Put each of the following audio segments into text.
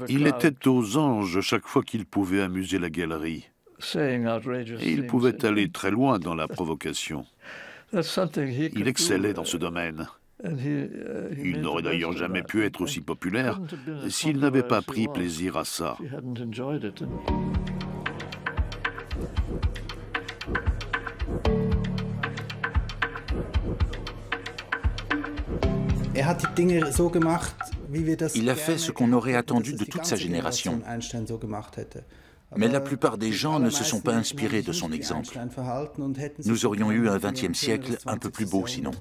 Il était aux anges chaque fois qu'il pouvait amuser la galerie. Et il pouvait aller très loin dans la provocation. Il excellait dans ce domaine. Il n'aurait d'ailleurs jamais pu être aussi populaire s'il n'avait pas pris plaisir à ça. Il a fait ce qu'on aurait attendu de toute sa génération. Mais la plupart des gens ne se sont pas inspirés de son exemple. Nous aurions eu un XXe siècle un peu plus beau sinon.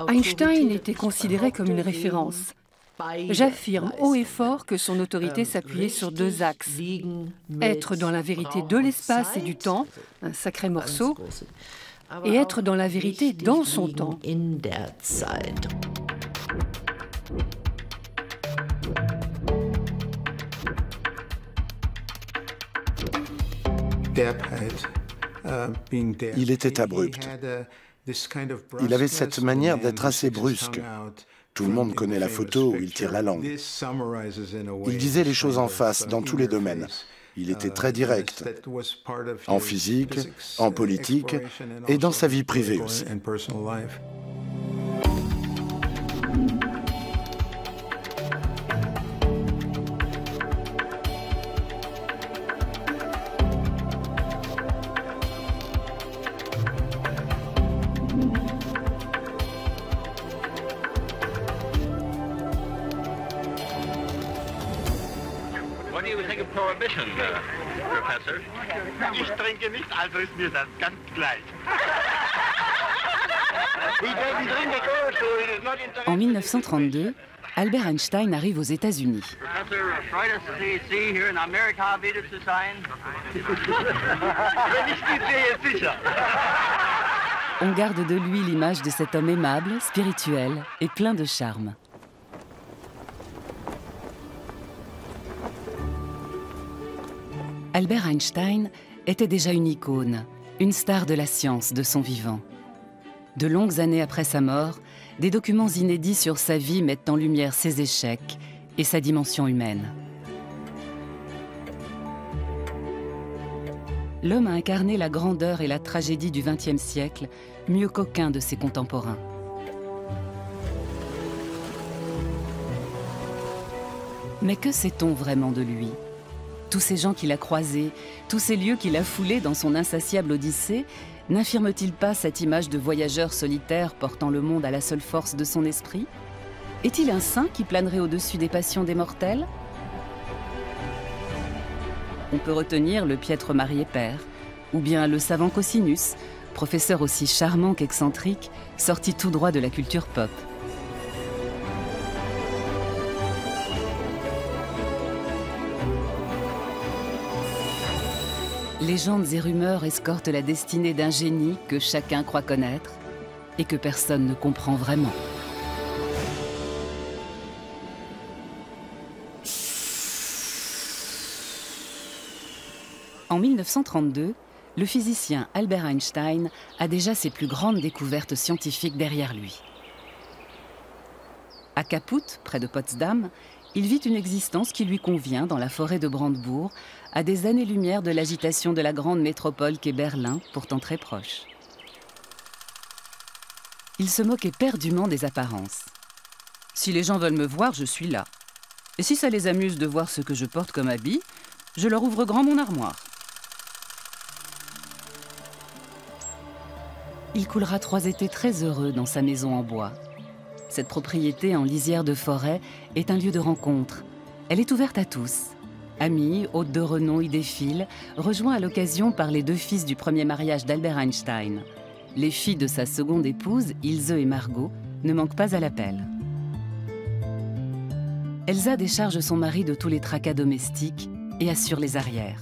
Einstein était considéré comme une référence. J'affirme haut et fort que son autorité s'appuyait sur deux axes. Être dans la vérité de l'espace et du temps, un sacré morceau, et être dans la vérité dans son temps. Il était abrupt. Il avait cette manière d'être assez brusque. Tout le monde connaît la photo où il tire la langue. Il disait les choses en face dans tous les domaines. Il était très direct, en physique, en politique et dans sa vie privée aussi. Ich trinke nicht, also ist mir das ganz gleich. En 1932, Albert Einstein arrive aux États-Unis. On garde de lui l'image de cet homme aimable, spirituel et plein de charme. Albert Einstein était déjà une icône, une star de la science de son vivant. De longues années après sa mort, des documents inédits sur sa vie mettent en lumière ses échecs et sa dimension humaine. L'homme a incarné la grandeur et la tragédie du XXe siècle mieux qu'aucun de ses contemporains. Mais que sait-on vraiment de lui ? Tous ces gens qu'il a croisés, tous ces lieux qu'il a foulés dans son insatiable odyssée, n'infirment-ils pas cette image de voyageur solitaire portant le monde à la seule force de son esprit? Est-il un saint qui planerait au-dessus des passions des mortels? On peut retenir le piètre marié père, ou bien le savant Cosinus, professeur aussi charmant qu'excentrique, sorti tout droit de la culture pop. Légendes et rumeurs escortent la destinée d'un génie que chacun croit connaître et que personne ne comprend vraiment. En 1932, le physicien Albert Einstein a déjà ses plus grandes découvertes scientifiques derrière lui. À Kaput, près de Potsdam, il vit une existence qui lui convient dans la forêt de Brandebourg, à des années-lumière de l'agitation de la grande métropole qu'est Berlin, pourtant très proche. Il se moque éperdument des apparences. Si les gens veulent me voir, je suis là. Et si ça les amuse de voir ce que je porte comme habit, je leur ouvre grand mon armoire. Il coulera 3 étés très heureux dans sa maison en bois. Cette propriété en lisière de forêt est un lieu de rencontre. Elle est ouverte à tous. Amis, hôtes de renom y défilent, rejoints à l'occasion par les 2 fils du premier mariage d'Albert Einstein. Les filles de sa seconde épouse, Ilse et Margot, ne manquent pas à l'appel. Elsa décharge son mari de tous les tracas domestiques et assure les arrières.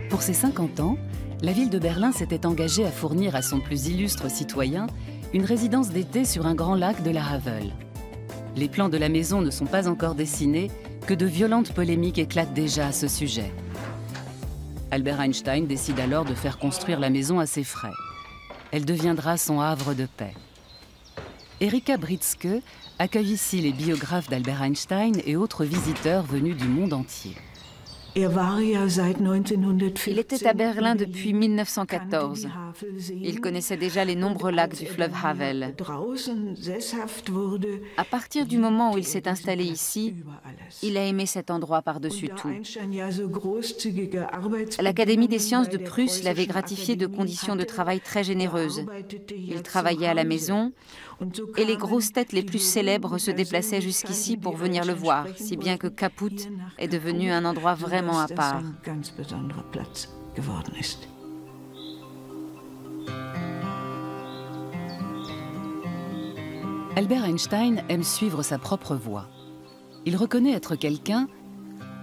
Pour ses 50 ans, la ville de Berlin s'était engagée à fournir à son plus illustre citoyen une résidence d'été sur un grand lac de la Havel. Les plans de la maison ne sont pas encore dessinés, que de violentes polémiques éclatent déjà à ce sujet. Albert Einstein décide alors de faire construire la maison à ses frais. Elle deviendra son havre de paix. Erika Britzke accueille ici les biographes d'Albert Einstein et autres visiteurs venus du monde entier. Il était à Berlin depuis 1914. Il connaissait déjà les nombreux lacs du fleuve Havel. À partir du moment où il s'est installé ici, il a aimé cet endroit par-dessus tout. L'Académie des sciences de Prusse l'avait gratifié de conditions de travail très généreuses. Il travaillait à la maison et les grosses têtes les plus célèbres se déplaçaient jusqu'ici pour venir le voir, si bien que Kaput est devenu un endroit vraiment à part. Albert Einstein aime suivre sa propre voie. Il reconnaît être quelqu'un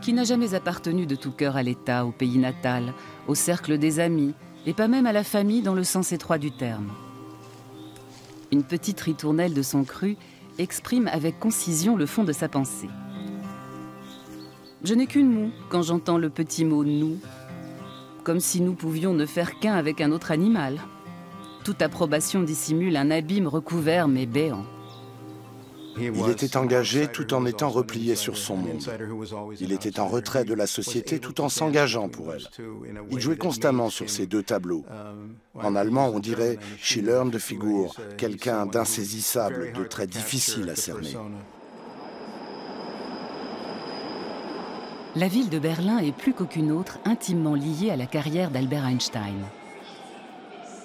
qui n'a jamais appartenu de tout cœur à l'État, au pays natal, au cercle des amis, et pas même à la famille dans le sens étroit du terme. Une petite ritournelle de son cru exprime avec concision le fond de sa pensée. Je n'ai qu'une moue quand j'entends le petit mot « nous », comme si nous pouvions ne faire qu'un avec un autre animal. Toute approbation dissimule un abîme recouvert mais béant. Il était engagé tout en étant replié sur son monde. Il était en retrait de la société tout en s'engageant pour elle. Il jouait constamment sur ces deux tableaux. En allemand, on dirait « schillernde Figur », quelqu'un d'insaisissable, de très difficile à cerner. La ville de Berlin est plus qu'aucune autre intimement liée à la carrière d'Albert Einstein.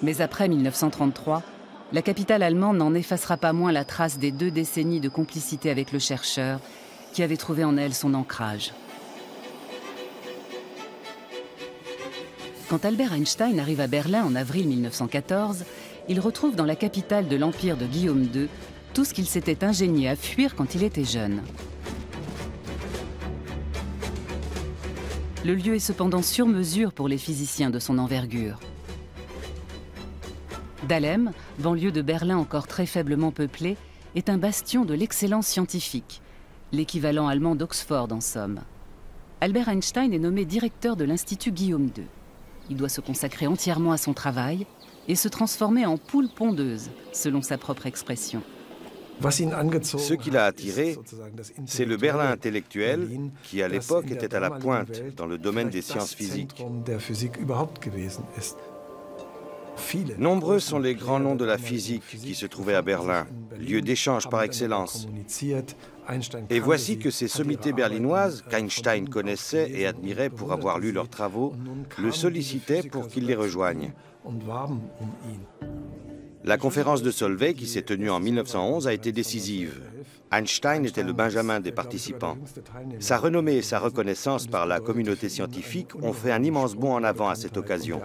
Mais après 1933, la capitale allemande n'en effacera pas moins la trace des 2 décennies de complicité avec le chercheur qui avait trouvé en elle son ancrage. Quand Albert Einstein arrive à Berlin en avril 1914, il retrouve dans la capitale de l'empire de Guillaume II tout ce qu'il s'était ingénié à fuir quand il était jeune. Le lieu est cependant sur mesure pour les physiciens de son envergure. Dahlem, banlieue de Berlin encore très faiblement peuplée, est un bastion de l'excellence scientifique, l'équivalent allemand d'Oxford en somme. Albert Einstein est nommé directeur de l'Institut Guillaume II. Il doit se consacrer entièrement à son travail et se transformer en poule pondeuse, selon sa propre expression. Ce qui l'a attiré, c'est le Berlin intellectuel qui, à l'époque, était à la pointe dans le domaine des sciences physiques. Nombreux sont les grands noms de la physique qui se trouvaient à Berlin, lieu d'échange par excellence. Et voici que ces sommités berlinoises, qu'Einstein connaissait et admirait pour avoir lu leurs travaux, le sollicitaient pour qu'il les rejoigne. La conférence de Solvay, qui s'est tenue en 1911, a été décisive. Einstein était le benjamin des participants. Sa renommée et sa reconnaissance par la communauté scientifique ont fait un immense bond en avant à cette occasion.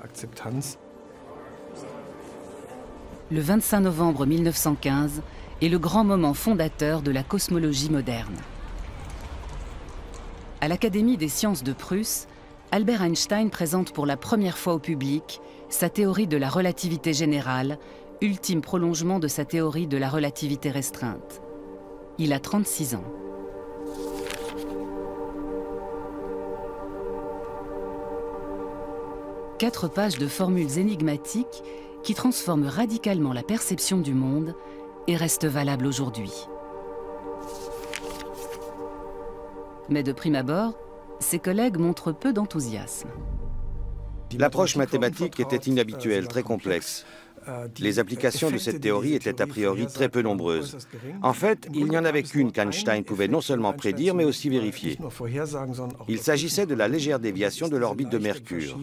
Le 25 novembre 1915 est le grand moment fondateur de la cosmologie moderne. À l'Académie des sciences de Prusse, Albert Einstein présente pour la première fois au public sa théorie de la relativité générale, ultime prolongement de sa théorie de la relativité restreinte. Il a 36 ans. « 4 pages de formules énigmatiques qui transforment radicalement la perception du monde et restent valables aujourd'hui. » Mais de prime abord, ses collègues montrent peu d'enthousiasme. L'approche mathématique était inhabituelle, très complexe. Les applications de cette théorie étaient a priori très peu nombreuses. En fait, il n'y en avait qu'une qu'Einstein pouvait non seulement prédire, mais aussi vérifier. Il s'agissait de la légère déviation de l'orbite de Mercure.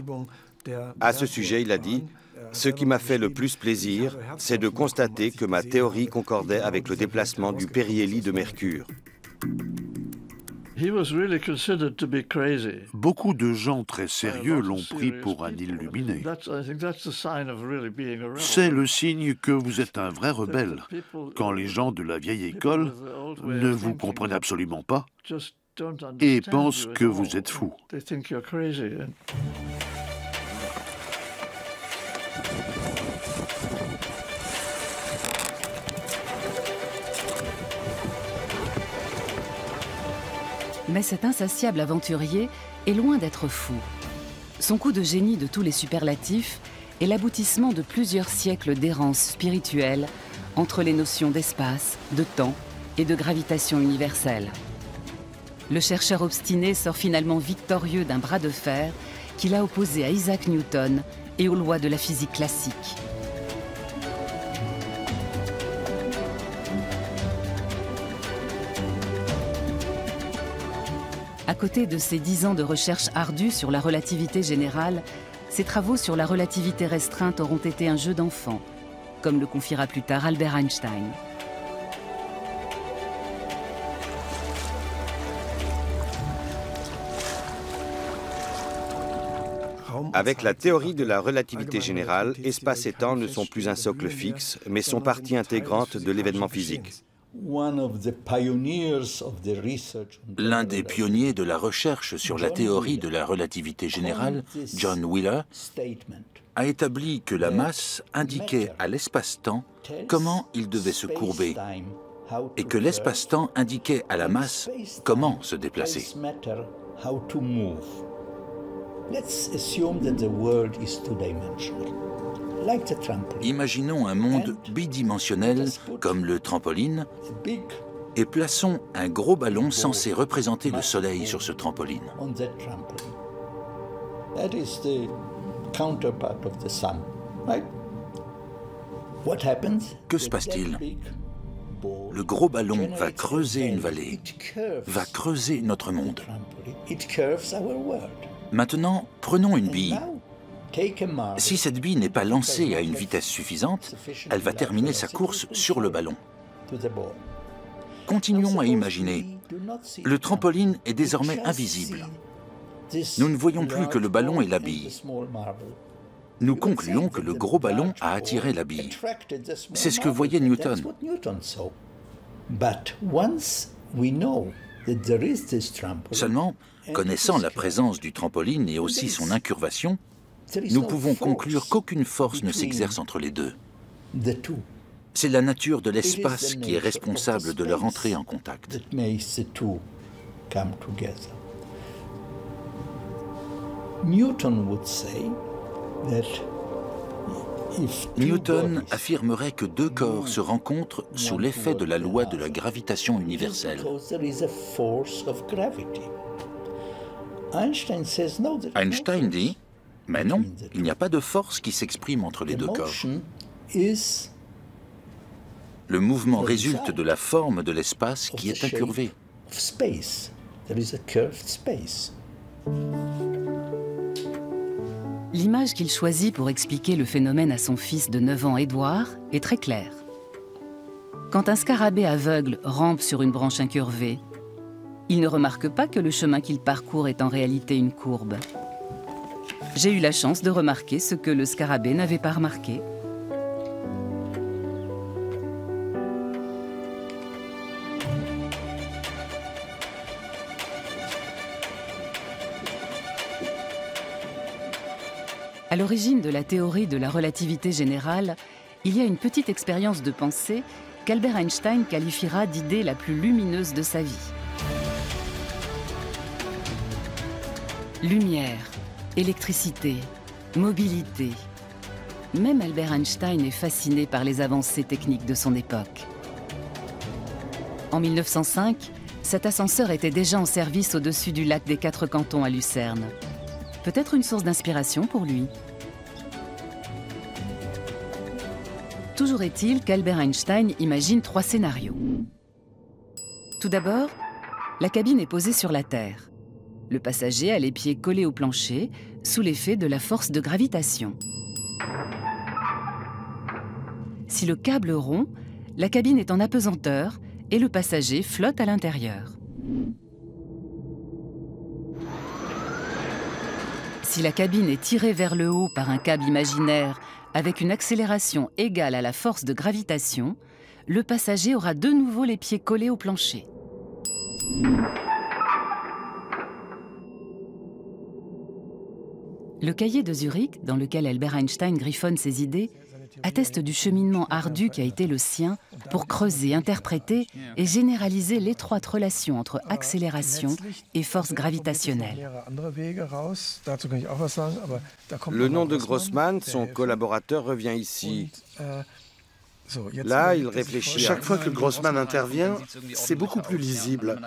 À ce sujet, il a dit « Ce qui m'a fait le plus plaisir, c'est de constater que ma théorie concordait avec le déplacement du périhélie de Mercure. » Beaucoup de gens très sérieux l'ont pris pour un illuminé. C'est le signe que vous êtes un vrai rebelle, quand les gens de la vieille école ne vous comprennent absolument pas et pensent que vous êtes fou. Mais cet insatiable aventurier est loin d'être fou. Son coup de génie de tous les superlatifs est l'aboutissement de plusieurs siècles d'errance spirituelle entre les notions d'espace, de temps et de gravitation universelle. Le chercheur obstiné sort finalement victorieux d'un bras de fer qu'il a opposé à Isaac Newton et aux lois de la physique classique. À côté de ses 10 ans de recherche ardue sur la relativité générale, ses travaux sur la relativité restreinte auront été un jeu d'enfant, comme le confiera plus tard Albert Einstein. Avec la théorie de la relativité générale, espace et temps ne sont plus un socle fixe, mais sont partie intégrante de l'événement physique. L'un des pionniers de la recherche sur la théorie de la relativité générale, John Wheeler, a établi que la masse indiquait à l'espace-temps comment il devait se courber et que l'espace-temps indiquait à la masse comment se déplacer. Imaginons un monde bidimensionnel comme le trampoline et plaçons un gros ballon censé représenter le soleil sur ce trampoline. Que se passe-t-il? Le gros ballon va creuser une vallée, va creuser notre monde. Maintenant, prenons une bille. Si cette bille n'est pas lancée à une vitesse suffisante, elle va terminer sa course sur le ballon. Continuons à imaginer. Le trampoline est désormais invisible. Nous ne voyons plus que le ballon et la bille. Nous concluons que le gros ballon a attiré la bille. C'est ce que voyait Newton. Seulement, connaissant la présence du trampoline et aussi son incurvation, nous pouvons conclure qu'aucune force ne s'exerce entre les deux. C'est la nature de l'espace qui est responsable de leur entrée en contact. Newton affirmerait que deux corps se rencontrent sous l'effet de la loi de la gravitation universelle. Einstein dit, mais non, il n'y a pas de force qui s'exprime entre les deux corps. Le mouvement résulte de la forme de l'espace qui est incurvé. L'image qu'il choisit pour expliquer le phénomène à son fils de 9 ans, Édouard, est très claire. Quand un scarabée aveugle rampe sur une branche incurvée, il ne remarque pas que le chemin qu'il parcourt est en réalité une courbe. J'ai eu la chance de remarquer ce que le scarabée n'avait pas remarqué. À l'origine de la théorie de la relativité générale, il y a une petite expérience de pensée qu'Albert Einstein qualifiera d'idée la plus lumineuse de sa vie. Lumière, électricité, mobilité. Même Albert Einstein est fasciné par les avancées techniques de son époque. En 1905, cet ascenseur était déjà en service au-dessus du lac des Quatre Cantons à Lucerne. Peut-être une source d'inspiration pour lui. Toujours est-il qu'Albert Einstein imagine 3 scénarios. Tout d'abord, la cabine est posée sur la Terre. Le passager a les pieds collés au plancher, sous l'effet de la force de gravitation. Si le câble rompt, la cabine est en apesanteur et le passager flotte à l'intérieur. Si la cabine est tirée vers le haut par un câble imaginaire avec une accélération égale à la force de gravitation, le passager aura de nouveau les pieds collés au plancher. Le cahier de Zurich, dans lequel Albert Einstein griffonne ses idées, atteste du cheminement ardu qui a été le sien pour creuser, interpréter et généraliser l'étroite relation entre accélération et force gravitationnelle. Le nom de Grossman, son collaborateur, revient ici. Là, il réfléchit. Chaque fois que Grossman intervient, c'est beaucoup plus lisible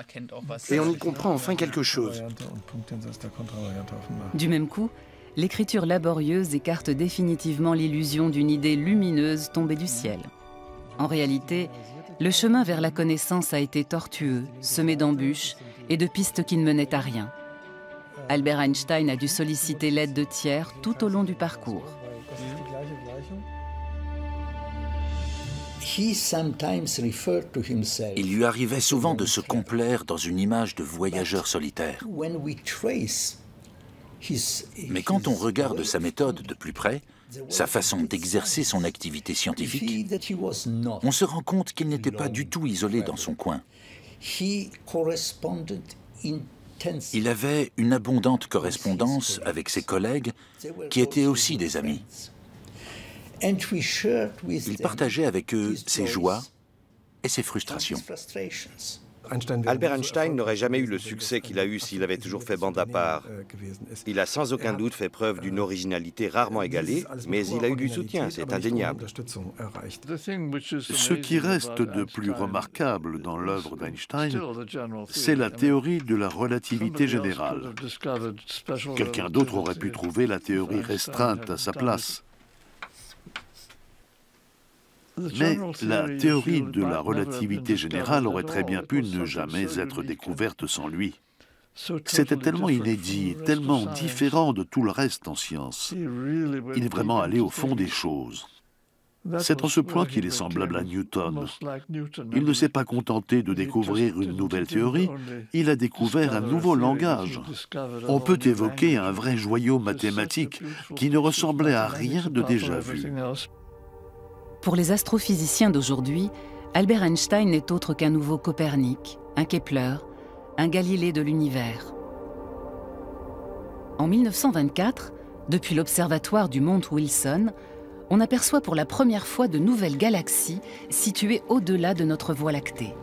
et on y comprend enfin quelque chose. Du même coup, l'écriture laborieuse écarte définitivement l'illusion d'une idée lumineuse tombée du ciel. En réalité, le chemin vers la connaissance a été tortueux, semé d'embûches et de pistes qui ne menaient à rien. Albert Einstein a dû solliciter l'aide de tiers tout au long du parcours. Il lui arrivait souvent de se complaire dans une image de voyageur solitaire. Mais quand on regarde sa méthode de plus près, sa façon d'exercer son activité scientifique, on se rend compte qu'il n'était pas du tout isolé dans son coin. Il avait une abondante correspondance avec ses collègues qui étaient aussi des amis. Il partageait avec eux ses joies et ses frustrations. Albert Einstein n'aurait jamais eu le succès qu'il a eu s'il avait toujours fait bande à part. Il a sans aucun doute fait preuve d'une originalité rarement égalée, mais il a eu du soutien, c'est indéniable. Ce qui reste de plus remarquable dans l'œuvre d'Einstein, c'est la théorie de la relativité générale. Quelqu'un d'autre aurait pu trouver la théorie restreinte à sa place. Mais la théorie de la relativité générale aurait très bien pu ne jamais être découverte sans lui. C'était tellement inédit, tellement différent de tout le reste en science. Il est vraiment allé au fond des choses. C'est en ce point qu'il est semblable à Newton. Il ne s'est pas contenté de découvrir une nouvelle théorie, il a découvert un nouveau langage. On peut évoquer un vrai joyau mathématique qui ne ressemblait à rien de déjà vu. Pour les astrophysiciens d'aujourd'hui, Albert Einstein n'est autre qu'un nouveau Copernic, un Kepler, un Galilée de l'univers. En 1924, depuis l'observatoire du Mount Wilson, on aperçoit pour la première fois de nouvelles galaxies situées au-delà de notre Voie lactée.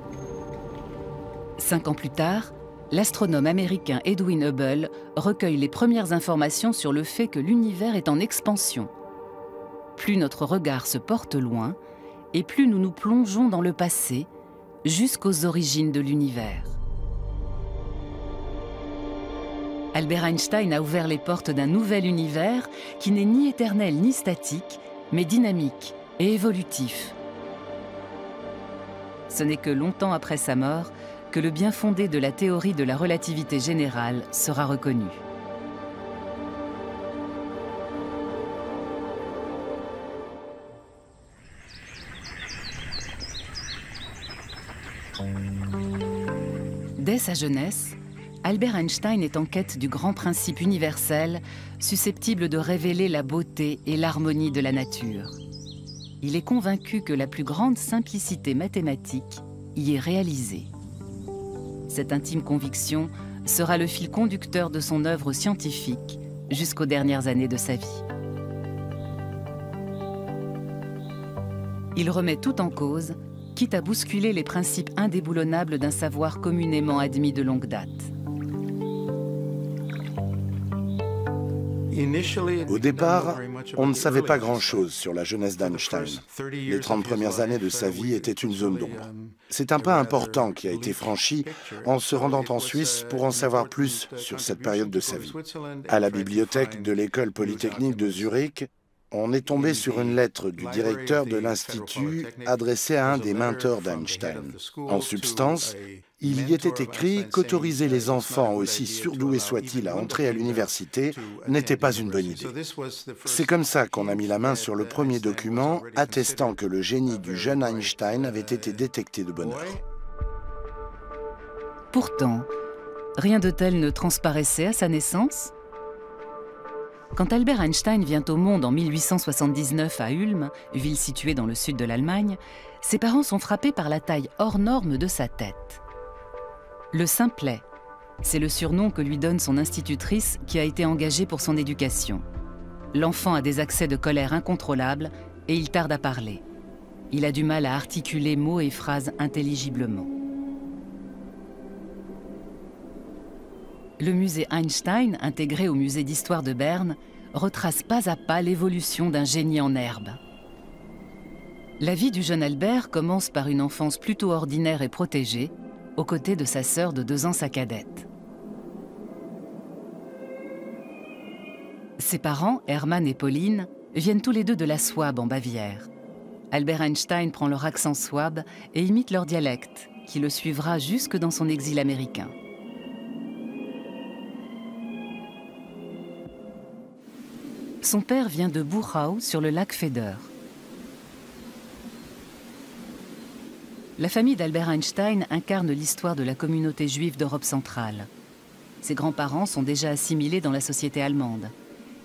5 ans plus tard, l'astronome américain Edwin Hubble recueille les premières informations sur le fait que l'univers est en expansion. Plus notre regard se porte loin, et plus nous nous plongeons dans le passé, jusqu'aux origines de l'univers. Albert Einstein a ouvert les portes d'un nouvel univers qui n'est ni éternel ni statique, mais dynamique et évolutif. Ce n'est que longtemps après sa mort que le bien fondé de la théorie de la relativité générale sera reconnu. Dès sa jeunesse, Albert Einstein est en quête du grand principe universel susceptible de révéler la beauté et l'harmonie de la nature. Il est convaincu que la plus grande simplicité mathématique y est réalisée. Cette intime conviction sera le fil conducteur de son œuvre scientifique jusqu'aux dernières années de sa vie. Il remet tout en cause, quitte à bousculer les principes indéboulonnables d'un savoir communément admis de longue date. Au départ, on ne savait pas grand-chose sur la jeunesse d'Einstein. Les 30 premières années de sa vie étaient une zone d'ombre. C'est un pas important qui a été franchi en se rendant en Suisse pour en savoir plus sur cette période de sa vie. À la bibliothèque de l'École polytechnique de Zurich, on est tombé sur une lettre du directeur de l'Institut adressée à un des mentors d'Einstein. En substance, il y était écrit qu'autoriser les enfants, aussi surdoués soient-ils, à entrer à l'université n'était pas une bonne idée. C'est comme ça qu'on a mis la main sur le premier document attestant que le génie du jeune Einstein avait été détecté de bonne heure. Pourtant, rien de tel ne transparaissait à sa naissance. Quand Albert Einstein vient au monde en 1879 à Ulm, ville située dans le sud de l'Allemagne, ses parents sont frappés par la taille hors norme de sa tête. Le simplet, c'est le surnom que lui donne son institutrice qui a été engagée pour son éducation. L'enfant a des accès de colère incontrôlables et il tarde à parler. Il a du mal à articuler mots et phrases intelligiblement. Le musée Einstein, intégré au musée d'histoire de Berne, retrace pas à pas l'évolution d'un génie en herbe. La vie du jeune Albert commence par une enfance plutôt ordinaire et protégée, aux côtés de sa sœur de 2 ans, sa cadette. Ses parents, Hermann et Pauline, viennent tous les deux de la Souabe en Bavière. Albert Einstein prend leur accent souabe et imite leur dialecte, qui le suivra jusque dans son exil américain. Son père vient de Buchau, sur le lac Feder. La famille d'Albert Einstein incarne l'histoire de la communauté juive d'Europe centrale. Ses grands-parents sont déjà assimilés dans la société allemande.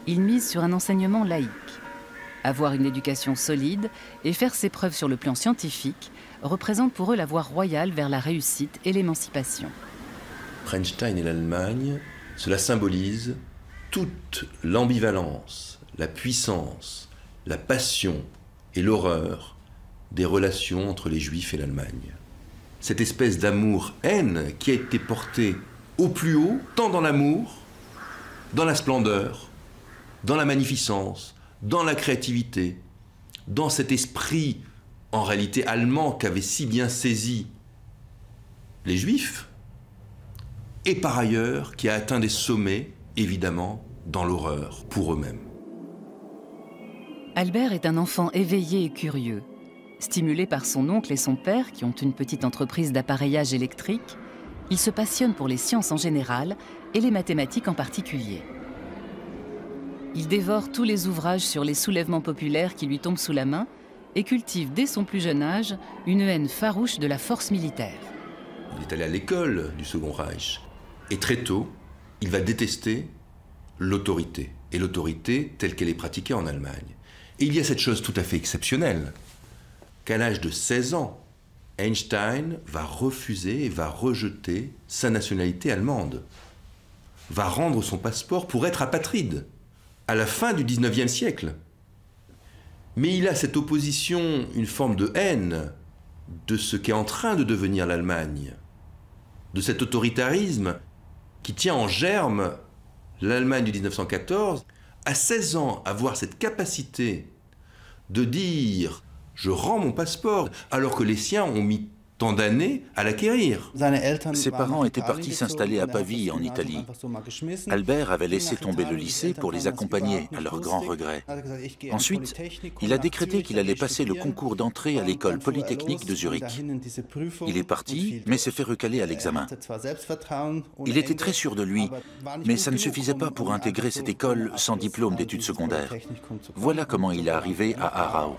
Ils misent sur un enseignement laïque. Avoir une éducation solide et faire ses preuves sur le plan scientifique représente pour eux la voie royale vers la réussite et l'émancipation. Einstein et l'Allemagne, cela symbolise toute l'ambivalence, la puissance, la passion et l'horreur des relations entre les Juifs et l'Allemagne. Cette espèce d'amour-haine qui a été portée au plus haut, tant dans l'amour, dans la splendeur, dans la magnificence, dans la créativité, dans cet esprit en réalité allemand qu'avaient si bien saisi les Juifs, et par ailleurs qui a atteint des sommets, évidemment, dans l'horreur pour eux-mêmes. Albert est un enfant éveillé et curieux. Stimulé par son oncle et son père, qui ont une petite entreprise d'appareillage électrique, il se passionne pour les sciences en général et les mathématiques en particulier. Il dévore tous les ouvrages sur les soulèvements populaires qui lui tombent sous la main et cultive dès son plus jeune âge une haine farouche de la force militaire. Il est allé à l'école du Second Reich et très tôt, il va détester l'autorité, et l'autorité telle qu'elle est pratiquée en Allemagne. Et il y a cette chose tout à fait exceptionnelle, qu'à l'âge de 16 ans, Einstein va refuser et va rejeter sa nationalité allemande, va rendre son passeport pour être apatride à la fin du 19e siècle. Mais il a cette opposition, une forme de haine de ce qu'est en train de devenir l'Allemagne, de cet autoritarisme qui tient en germe l'Allemagne du 1914. À 16 ans, avoir cette capacité de dire « je rends mon passeport » alors que les siens ont mis tant d'années à l'acquérir. Ses parents étaient partis s'installer à Pavie, en Italie. Albert avait laissé tomber le lycée pour les accompagner, à leur grand regret. Ensuite, il a décrété qu'il allait passer le concours d'entrée à l'école polytechnique de Zurich. Il est parti, mais s'est fait recaler à l'examen. Il était très sûr de lui, mais ça ne suffisait pas pour intégrer cette école sans diplôme d'études secondaires. Voilà comment il est arrivé à Aarau.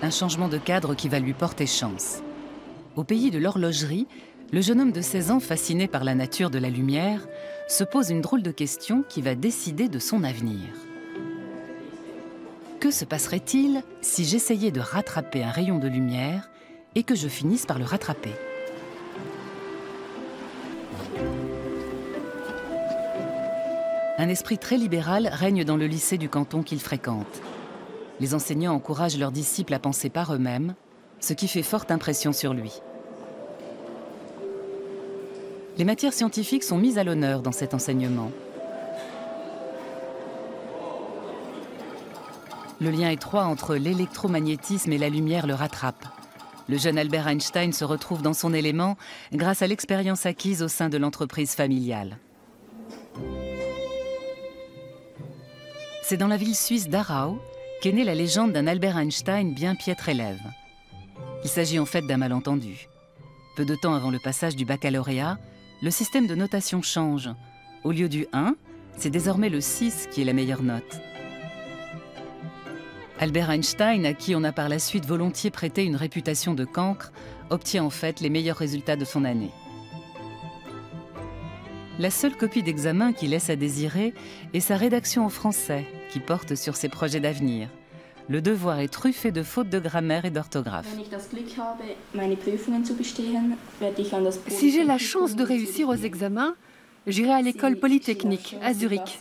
Un changement de cadre qui va lui porter chance. Au pays de l'horlogerie, le jeune homme de 16 ans, fasciné par la nature de la lumière, se pose une drôle de question qui va décider de son avenir. Que se passerait-il si j'essayais de rattraper un rayon de lumière et que je finisse par le rattraper ? Un esprit très libéral règne dans le lycée du canton qu'il fréquente. Les enseignants encouragent leurs disciples à penser par eux-mêmes, ce qui fait forte impression sur lui. Les matières scientifiques sont mises à l'honneur dans cet enseignement. Le lien étroit entre l'électromagnétisme et la lumière le rattrape. Le jeune Albert Einstein se retrouve dans son élément grâce à l'expérience acquise au sein de l'entreprise familiale. C'est dans la ville suisse d'Aarau qu'est née la légende d'un Albert Einstein bien piètre élève. Il s'agit en fait d'un malentendu. Peu de temps avant le passage du baccalauréat, le système de notation change. Au lieu du 1, c'est désormais le 6 qui est la meilleure note. Albert Einstein, à qui on a par la suite volontiers prêté une réputation de cancre, obtient en fait les meilleurs résultats de son année. La seule copie d'examen qui laisse à désirer est sa rédaction en français, qui porte sur ses projets d'avenir. Le devoir est truffé de fautes de grammaire et d'orthographe. Si j'ai la chance de réussir aux examens, j'irai à l'école polytechnique à Zurich.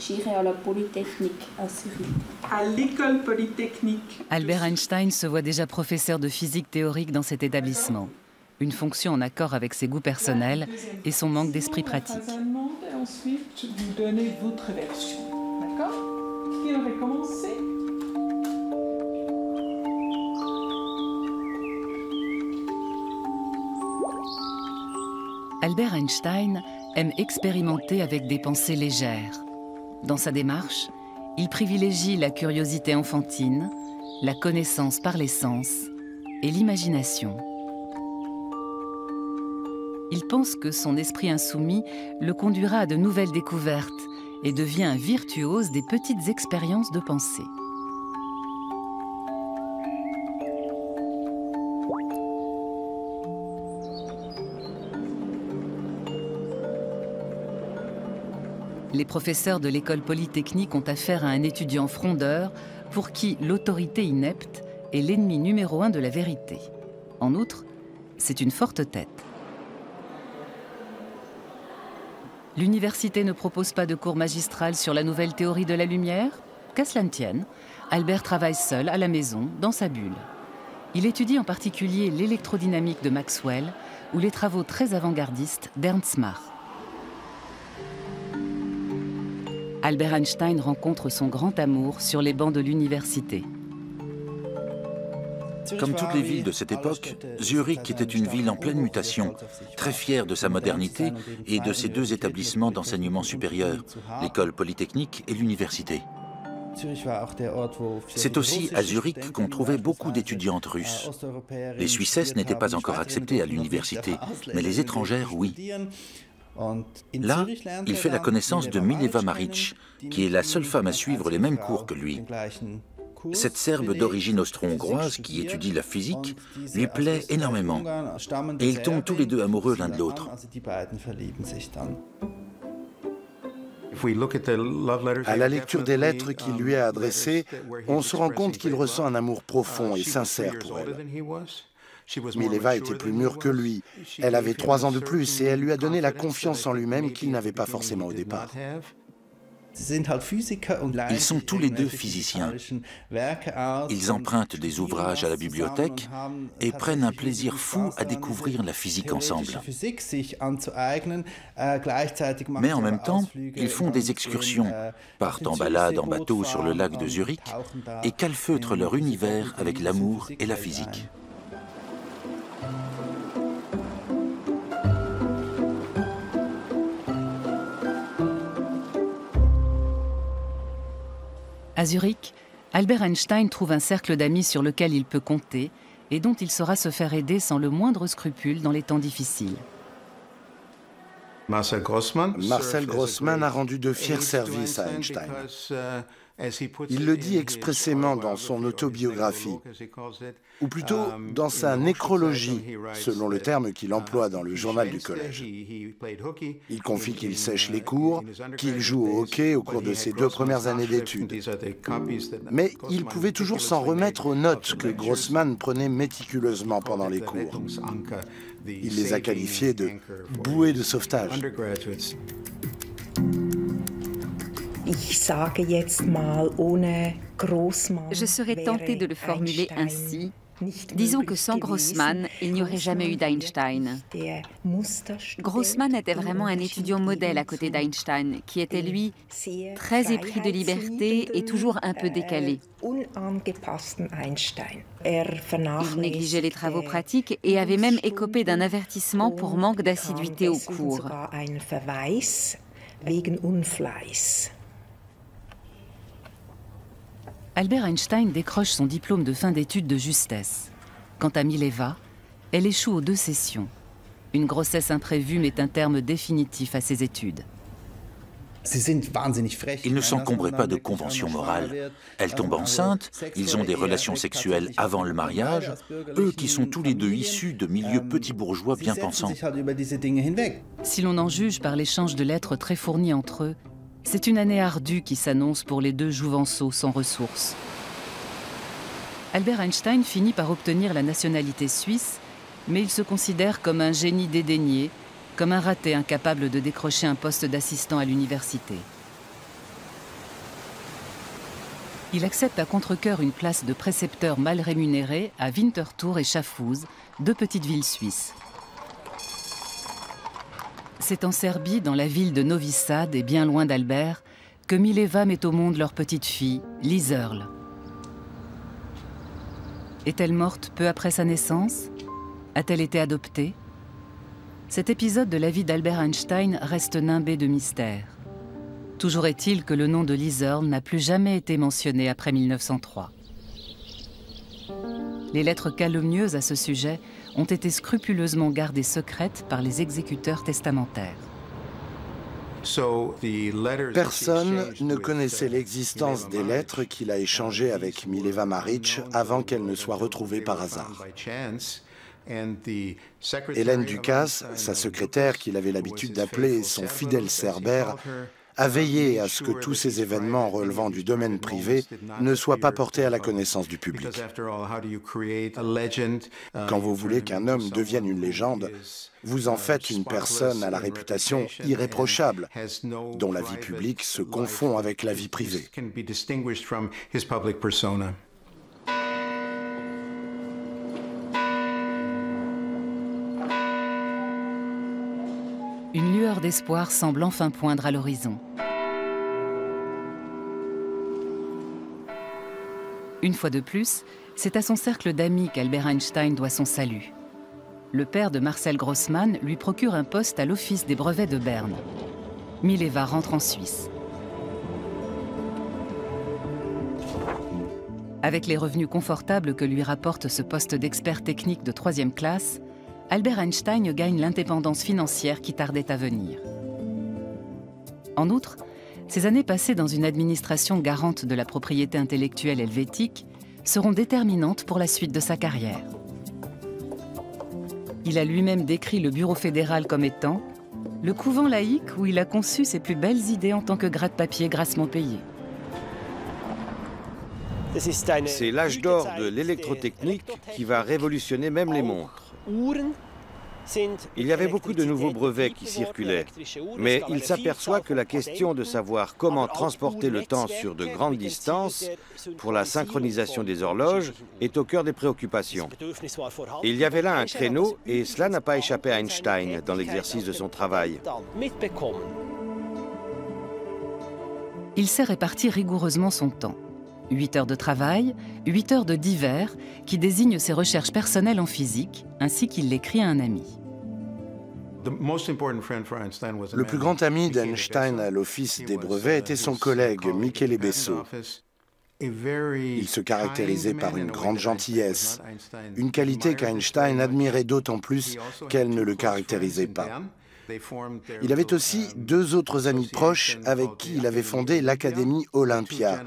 J'irai à la Polytechnique à Zurich. À l'école Polytechnique. Albert Einstein se voit déjà professeur de physique théorique dans cet établissement. Une fonction en accord avec ses goûts personnels et son manque d'esprit pratique. Et ensuite, vous donnez votre version. D'accord? Qui aurait commencé? Albert Einstein aime expérimenter avec des pensées légères. Dans sa démarche, il privilégie la curiosité enfantine, la connaissance par les sens et l'imagination. Il pense que son esprit insoumis le conduira à de nouvelles découvertes et devient un virtuose des petites expériences de pensée. Les professeurs de l'école polytechnique ont affaire à un étudiant frondeur pour qui l'autorité inepte est l'ennemi numéro 1 de la vérité. En outre, c'est une forte tête. L'université ne propose pas de cours magistral sur la nouvelle théorie de la lumière. Qu'à cela ne tienne, Albert travaille seul à la maison, dans sa bulle. Il étudie en particulier l'électrodynamique de Maxwell ou les travaux très avant-gardistes d'Ernst Mach. Albert Einstein rencontre son grand amour sur les bancs de l'université. Comme toutes les villes de cette époque, Zurich était une ville en pleine mutation, très fière de sa modernité et de ses deux établissements d'enseignement supérieur, l'école polytechnique et l'université. C'est aussi à Zurich qu'on trouvait beaucoup d'étudiantes russes. Les Suissesses n'étaient pas encore acceptées à l'université, mais les étrangères, oui. Là, il fait la connaissance de Mileva Maric, qui est la seule femme à suivre les mêmes cours que lui. Cette Serbe d'origine austro-hongroise qui étudie la physique lui plaît énormément et ils tombent tous les deux amoureux l'un de l'autre. À la lecture des lettres qu'il lui a adressées, on se rend compte qu'il ressent un amour profond et sincère pour elle. Mileva était plus mûre que lui. Elle avait 3 ans de plus et elle lui a donné la confiance en lui-même qu'il n'avait pas forcément au départ. Ils sont tous les deux physiciens. Ils empruntent des ouvrages à la bibliothèque et prennent un plaisir fou à découvrir la physique ensemble. Mais en même temps, ils font des excursions, partent en balade en bateau sur le lac de Zurich et calfeutrent leur univers avec l'amour et la physique. À Zurich, Albert Einstein trouve un cercle d'amis sur lequel il peut compter et dont il saura se faire aider sans le moindre scrupule dans les temps difficiles. Marcel Grossman a rendu de fiers services à Einstein. Il le dit expressément dans son autobiographie, ou plutôt dans sa nécrologie, selon le terme qu'il emploie dans le journal du collège. Il confie qu'il sèche les cours, qu'il joue au hockey au cours de ses 2 premières années d'études. Mais il pouvait toujours s'en remettre aux notes que Grossman prenait méticuleusement pendant les cours. Il les a qualifiées de « bouées de sauvetage ». Je serais tentée de le formuler ainsi. Disons que sans Grossman, il n'y aurait jamais eu d'Einstein. Grossman était vraiment un étudiant modèle à côté d'Einstein, qui était, lui, très épris de liberté et toujours un peu décalé. Il négligeait les travaux pratiques et avait même écopé d'un avertissement pour manque d'assiduité au cours. Albert Einstein décroche son diplôme de fin d'études de justesse. Quant à Mileva, elle échoue aux 2 sessions. Une grossesse imprévue met un terme définitif à ses études. Ils ne s'encombrent pas de conventions morales. Elle tombe enceinte, ils ont des relations sexuelles avant le mariage, eux qui sont tous les deux issus de milieux petits bourgeois bien pensants. Si l'on en juge par l'échange de lettres très fournis entre eux, c'est une année ardue qui s'annonce pour les 2 jouvenceaux sans ressources. Albert Einstein finit par obtenir la nationalité suisse, mais il se considère comme un génie dédaigné, comme un raté incapable de décrocher un poste d'assistant à l'université. Il accepte à contre-cœur une place de précepteur mal rémunéré à Winterthur et Schaffhouse, deux petites villes suisses. C'est en Serbie, dans la ville de Novi Sad et bien loin d'Albert, que Mileva met au monde leur petite fille, Liserl. Est-elle morte peu après sa naissance? A-t-elle été adoptée? Cet épisode de la vie d'Albert Einstein reste nimbé de mystère. Toujours est-il que le nom de Liserl n'a plus jamais été mentionné après 1903. Les lettres calomnieuses à ce sujet ont été scrupuleusement gardées secrètes par les exécuteurs testamentaires. Personne ne connaissait l'existence des lettres qu'il a échangées avec Mileva Maric avant qu'elles ne soient retrouvées par hasard. Hélène Ducasse, sa secrétaire qu'il avait l'habitude d'appeler son fidèle cerbère, a veillé à ce que tous ces événements relevant du domaine privé ne soient pas portés à la connaissance du public. Quand vous voulez qu'un homme devienne une légende, vous en faites une personne à la réputation irréprochable, dont la vie publique se confond avec la vie privée. Une lueur d'espoir semble enfin poindre à l'horizon. Une fois de plus, c'est à son cercle d'amis qu'Albert Einstein doit son salut. Le père de Marcel Grossmann lui procure un poste à l'Office des brevets de Berne. Mileva rentre en Suisse. Avec les revenus confortables que lui rapporte ce poste d'expert technique de 3e classe, Albert Einstein gagne l'indépendance financière qui tardait à venir. En outre, ces années passées dans une administration garante de la propriété intellectuelle helvétique seront déterminantes pour la suite de sa carrière. Il a lui-même décrit le bureau fédéral comme étant « le couvent laïque où il a conçu ses plus belles idées en tant que gratte-papier grassement payé ». C'est l'âge d'or de l'électrotechnique qui va révolutionner même les montres. Il y avait beaucoup de nouveaux brevets qui circulaient, mais il s'aperçoit que la question de savoir comment transporter le temps sur de grandes distances pour la synchronisation des horloges est au cœur des préoccupations. Il y avait là un créneau et cela n'a pas échappé à Einstein dans l'exercice de son travail. Il sait répartir rigoureusement son temps. 8 heures de travail, 8 heures de divers, qui désignent ses recherches personnelles en physique, ainsi qu'il l'écrit à un ami. Le plus grand ami d'Einstein à l'Office des brevets était son collègue, Michele Besso. Il se caractérisait par une grande gentillesse, une qualité qu'Einstein admirait d'autant plus qu'elle ne le caractérisait pas. Il avait aussi 2 autres amis proches avec qui il avait fondé l'Académie Olympia.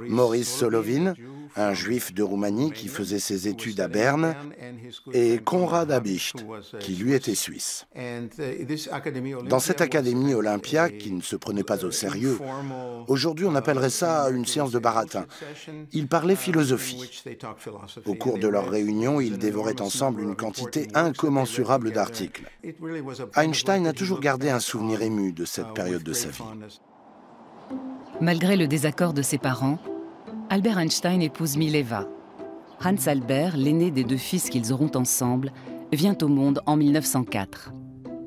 Maurice Solovin, un juif de Roumanie qui faisait ses études à Berne, et Konrad Habicht, qui lui était suisse. Dans cette Académie Olympia, qui ne se prenait pas au sérieux, aujourd'hui on appellerait ça une séance de baratin, ils parlaient philosophie. Au cours de leurs réunions, ils dévoraient ensemble une quantité incommensurable d'articles. Einstein a toujours gardé un souvenir ému de cette période de sa vie. Malgré le désaccord de ses parents, Albert Einstein épouse Mileva. Hans Albert, l'aîné des 2 fils qu'ils auront ensemble, vient au monde en 1904.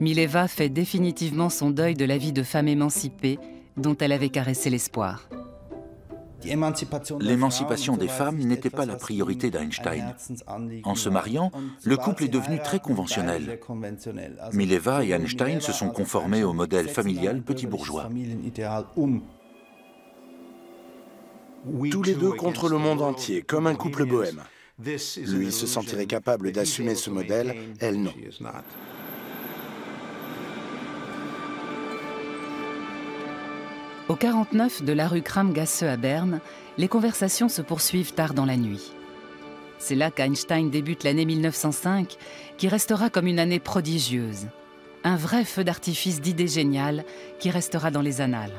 Mileva fait définitivement son deuil de la vie de femme émancipée dont elle avait caressé l'espoir. L'émancipation des femmes n'était pas la priorité d'Einstein. En se mariant, le couple est devenu très conventionnel. Mileva et Einstein se sont conformés au modèle familial petit bourgeois. Tous les 2 contre le monde entier, comme un couple bohème. Lui se sentirait capable d'assumer ce modèle, elle non. Au 49 de la rue Kramgasse à Berne, les conversations se poursuivent tard dans la nuit. C'est là qu'Einstein débute l'année 1905, qui restera comme une année prodigieuse. Un vrai feu d'artifice d'idées géniales qui restera dans les annales.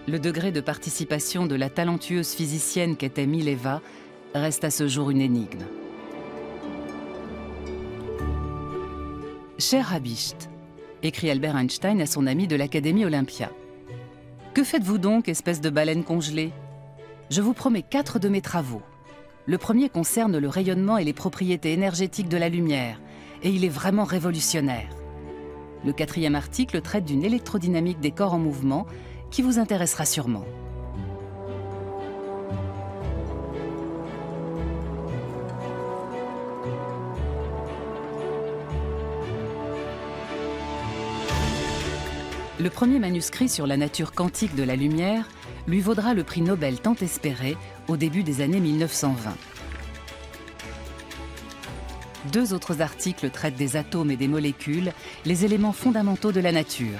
Le degré de participation de la talentueuse physicienne qu'était Mileva reste à ce jour une énigme. Cher Habicht, écrit Albert Einstein à son ami de l'Académie Olympia. Que faites-vous donc, espèce de baleine congelée? Je vous promets 4 de mes travaux. Le premier concerne le rayonnement et les propriétés énergétiques de la lumière, et il est vraiment révolutionnaire. Le 4e article traite d'une électrodynamique des corps en mouvement qui vous intéressera sûrement. Le premier manuscrit sur la nature quantique de la lumière lui vaudra le prix Nobel tant espéré au début des années 1920. 2 autres articles traitent des atomes et des molécules, les éléments fondamentaux de la nature.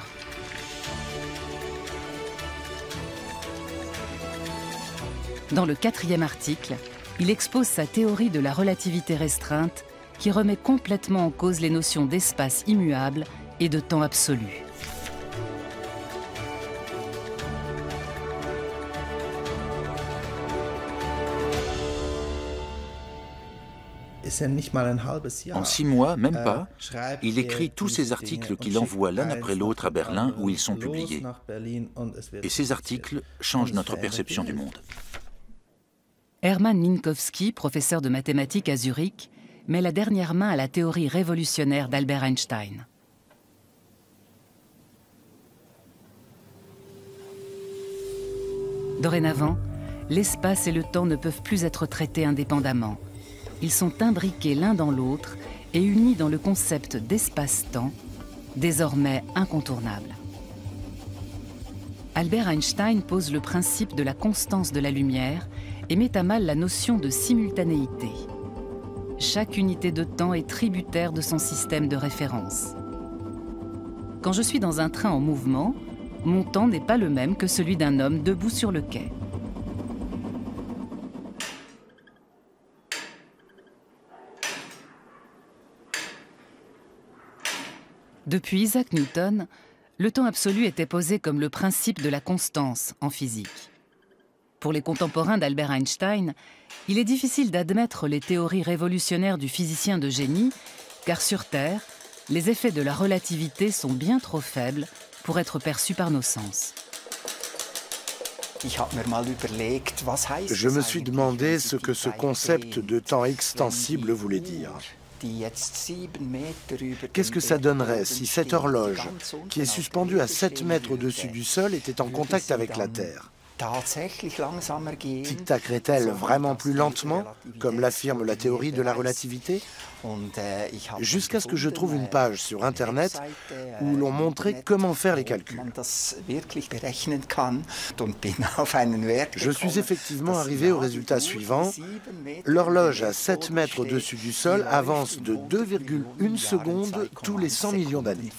Dans le 4e article, il expose sa théorie de la relativité restreinte qui remet complètement en cause les notions d'espace immuable et de temps absolu. En 6 mois, même pas, il écrit tous ces articles qu'il envoie l'un après l'autre à Berlin où ils sont publiés. Et ces articles changent notre perception du monde. Hermann Minkowski, professeur de mathématiques à Zurich, met la dernière main à la théorie révolutionnaire d'Albert Einstein. Dorénavant, l'espace et le temps ne peuvent plus être traités indépendamment. Ils sont imbriqués l'un dans l'autre et unis dans le concept d'espace-temps, désormais incontournable. Albert Einstein pose le principe de la constance de la lumière et met à mal la notion de simultanéité. Chaque unité de temps est tributaire de son système de référence. Quand je suis dans un train en mouvement, mon temps n'est pas le même que celui d'un homme debout sur le quai. Depuis Isaac Newton, le temps absolu était posé comme le principe de la constance en physique. Pour les contemporains d'Albert Einstein, il est difficile d'admettre les théories révolutionnaires du physicien de génie, car sur Terre, les effets de la relativité sont bien trop faibles pour être perçus par nos sens. Je me suis demandé ce que ce concept de temps extensible voulait dire. Qu'est-ce que ça donnerait si cette horloge, qui est suspendue à 7 mètres au-dessus du sol, était en contact avec la Terre? Tic-tacerait-elle vraiment plus lentement, comme l'affirme la théorie de la relativité? Jusqu'à ce que je trouve une page sur Internet où l'on montrait comment faire les calculs. Je suis effectivement arrivé au résultat suivant. L'horloge à 7 mètres au-dessus du sol avance de 2,1 secondes tous les 100 millions d'années.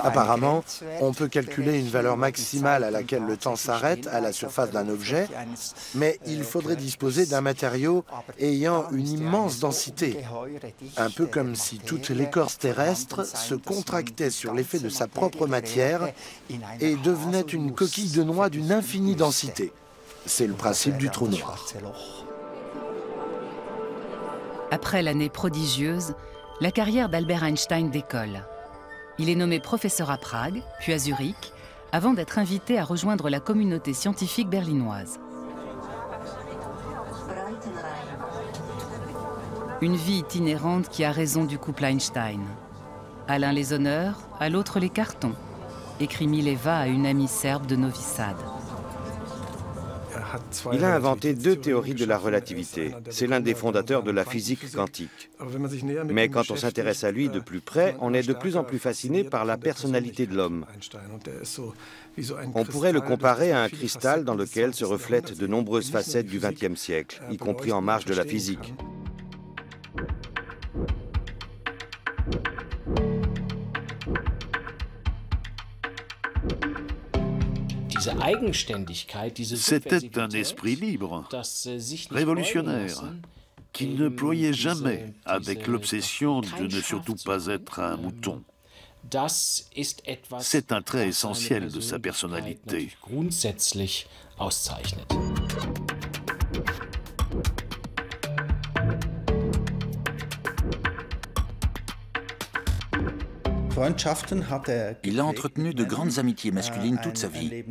Apparemment, on peut calculer une valeur maximale à laquelle le temps s'arrête à la surface d'un objet, mais il faudrait disposer d'un matériau ayant une immense densité, un peu comme si toute l'écorce terrestre se contractait sur l'effet de sa propre matière et devenait une coquille de noix d'une infinie densité. C'est le principe du trou noir. Après l'année prodigieuse, la carrière d'Albert Einstein décolle. Il est nommé professeur à Prague, puis à Zurich, avant d'être invité à rejoindre la communauté scientifique berlinoise. Une vie itinérante qui a raison du couple Einstein. À l'un les honneurs, à l'autre les cartons, écrit Mileva à une amie serbe de Novi Sad. Il a inventé 2 théories de la relativité. C'est l'un des fondateurs de la physique quantique. Mais quand on s'intéresse à lui de plus près, on est de plus en plus fasciné par la personnalité de l'homme. On pourrait le comparer à un cristal dans lequel se reflètent de nombreuses facettes du XXe siècle, y compris en marge de la physique. C'était un esprit libre, révolutionnaire, qui ne ployait jamais avec l'obsession de ne surtout pas être un mouton. C'est un trait essentiel de sa personnalité. Il a entretenu de grandes amitiés masculines toute sa vie.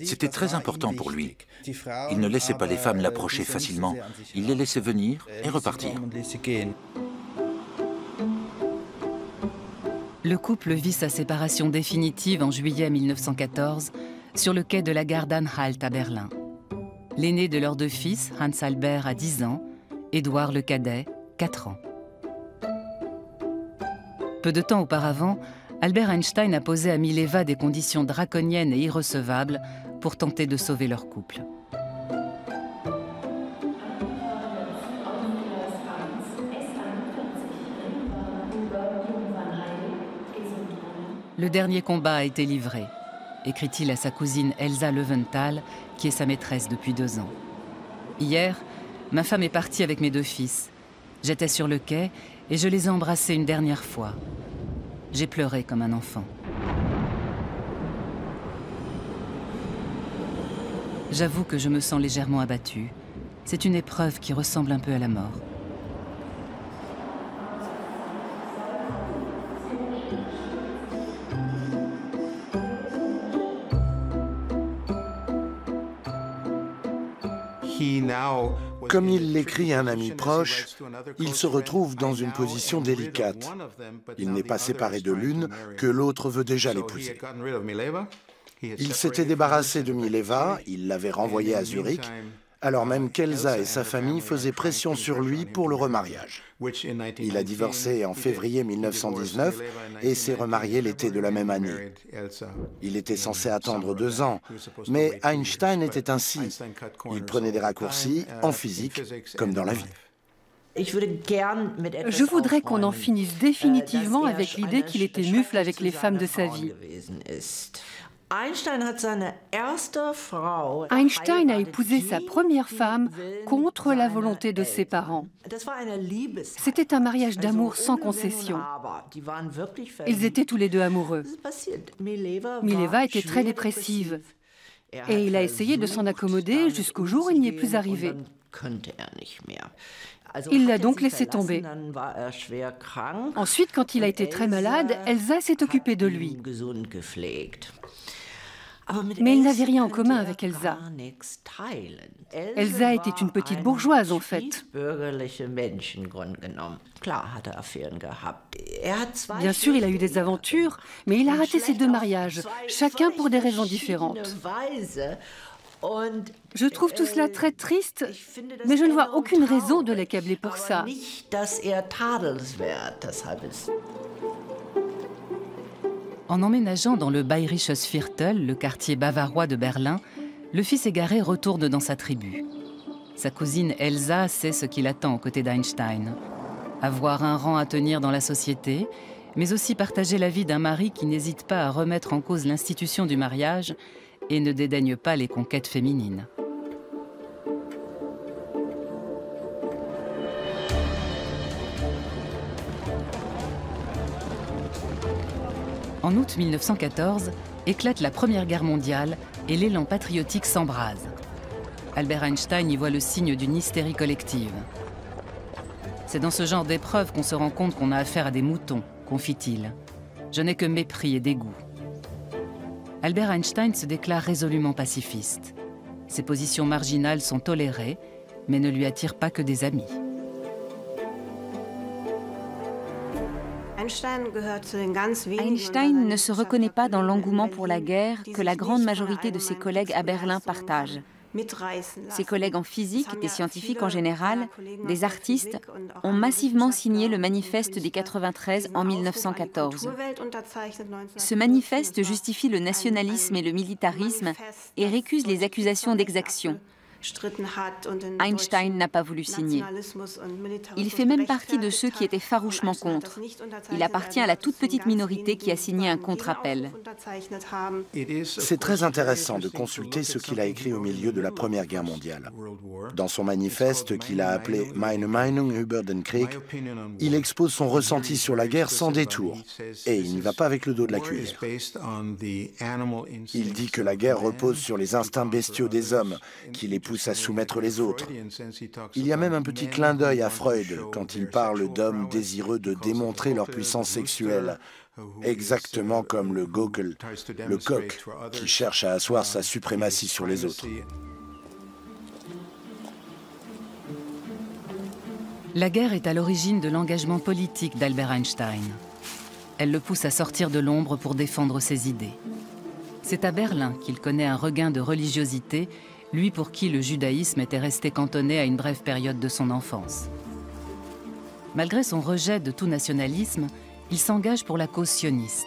C'était très important pour lui. Il ne laissait pas les femmes l'approcher facilement. Il les laissait venir et repartir. Le couple vit sa séparation définitive en juillet 1914 sur le quai de la gare d'Anhalt à Berlin. L'aîné de leurs deux fils, Hans Albert, a 10 ans, Édouard le cadet, 4 ans. Peu de temps auparavant, Albert Einstein a posé à Mileva des conditions draconiennes et irrecevables pour tenter de sauver leur couple. Le dernier combat a été livré, écrit-il à sa cousine Elsa Löwenthal, qui est sa maîtresse depuis 2 ans. Hier, ma femme est partie avec mes 2 fils. J'étais sur le quai et je les ai embrassés une dernière fois. J'ai pleuré comme un enfant. J'avoue que je me sens légèrement abattue. C'est une épreuve qui ressemble un peu à la mort. Comme il l'écrit à un ami proche, il se retrouve dans une position délicate. Il n'est pas séparé de l'une que l'autre veut déjà l'épouser. Il s'était débarrassé de Mileva, il l'avait renvoyée à Zurich, alors même qu'Elsa et sa famille faisaient pression sur lui pour le remariage. Il a divorcé en février 1919 et s'est remarié l'été de la même année. Il était censé attendre 2 ans, mais Einstein était ainsi. Il prenait des raccourcis en physique comme dans la vie. Je voudrais qu'on en finisse définitivement avec l'idée qu'il était mufle avec les femmes de sa vie. Einstein a épousé sa première femme contre la volonté de ses parents. C'était un mariage d'amour sans concession. Ils étaient tous les deux amoureux. Mileva était très dépressive et il a essayé de s'en accommoder jusqu'au jour où il n'y est plus arrivé. Il l'a donc laissé tomber. Ensuite, quand il a été très malade, Elsa s'est occupée de lui. Mais il n'avait rien en commun avec Elsa. Elsa était une petite bourgeoise, en fait. Bien sûr, il a eu des aventures, mais il a raté ses 2 mariages, chacun pour des raisons différentes. Je trouve tout cela très triste, mais je ne vois aucune raison de l'accabler pour ça. En emménageant dans le Bayerisches Viertel, le quartier bavarois de Berlin, le fils égaré retourne dans sa tribu. Sa cousine Elsa sait ce qui l'attend aux côtés d'Einstein. Avoir un rang à tenir dans la société, mais aussi partager la vie d'un mari qui n'hésite pas à remettre en cause l'institution du mariage et ne dédaigne pas les conquêtes féminines. En août 1914, éclate la Première Guerre mondiale et l'élan patriotique s'embrase. Albert Einstein y voit le signe d'une hystérie collective. C'est dans ce genre d'épreuve qu'on se rend compte qu'on a affaire à des moutons, confie-t-il. Je n'ai que mépris et dégoût. Albert Einstein se déclare résolument pacifiste. Ses positions marginales sont tolérées, mais ne lui attirent pas que des amis. Einstein ne se reconnaît pas dans l'engouement pour la guerre que la grande majorité de ses collègues à Berlin partagent. Ses collègues en physique, des scientifiques en général, des artistes, ont massivement signé le manifeste des 93 en 1914. Ce manifeste justifie le nationalisme et le militarisme et récuse les accusations d'exaction. Einstein n'a pas voulu signer. Il fait même partie de ceux qui étaient farouchement contre. Il appartient à la toute petite minorité qui a signé un contre-appel. C'est très intéressant de consulter ce qu'il a écrit au milieu de la Première Guerre mondiale. Dans son manifeste qu'il a appelé Meine Meinung über den Krieg, il expose son ressenti sur la guerre sans détour, et il n'y va pas avec le dos de la cuillère. Il dit que la guerre repose sur les instincts bestiaux des hommes, qui les poussent à soumettre les autres. Il y a même un petit clin d'œil à Freud quand il parle d'hommes désireux de démontrer leur puissance sexuelle, exactement comme le Gaukel, le coq, qui cherche à asseoir sa suprématie sur les autres. La guerre est à l'origine de l'engagement politique d'Albert Einstein. Elle le pousse à sortir de l'ombre pour défendre ses idées. C'est à Berlin qu'il connaît un regain de religiosité, lui pour qui le judaïsme était resté cantonné à une brève période de son enfance. Malgré son rejet de tout nationalisme, il s'engage pour la cause sioniste.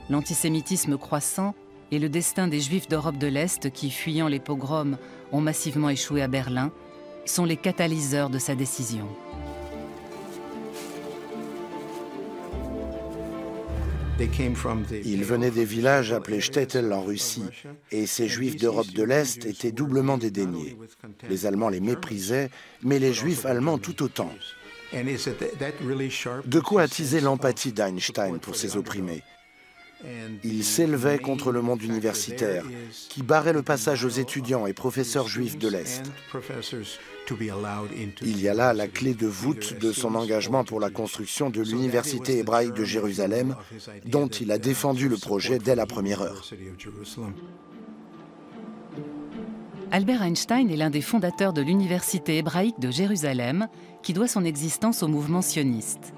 L'antisémitisme croissant et le destin des Juifs d'Europe de l'Est qui, fuyant les pogroms, ont massivement échoué à Berlin, sont les catalyseurs de sa décision. Ils venaient des villages appelés Shtetl en Russie, et ces Juifs d'Europe de l'Est étaient doublement dédaignés. Les Allemands les méprisaient, mais les Juifs allemands tout autant. De quoi attiser l'empathie d'Einstein pour ses opprimés. Il s'élevait contre le monde universitaire, qui barrait le passage aux étudiants et professeurs juifs de l'Est. Il y a là la clé de voûte de son engagement pour la construction de l'Université hébraïque de Jérusalem, dont il a défendu le projet dès la première heure. Albert Einstein est l'un des fondateurs de l'Université hébraïque de Jérusalem, qui doit son existence au mouvement sioniste.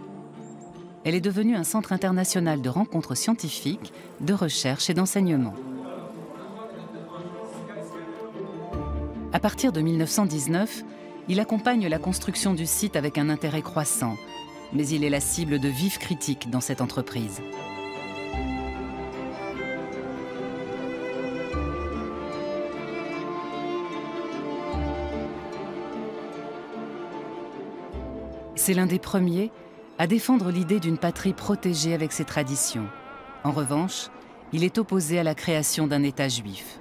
Elle est devenue un centre international de rencontres scientifiques, de recherche et d'enseignement. À partir de 1919, il accompagne la construction du site avec un intérêt croissant, mais il est la cible de vives critiques dans cette entreprise. C'est l'un des premiers à défendre l'idée d'une patrie protégée avec ses traditions. En revanche, il est opposé à la création d'un État juif.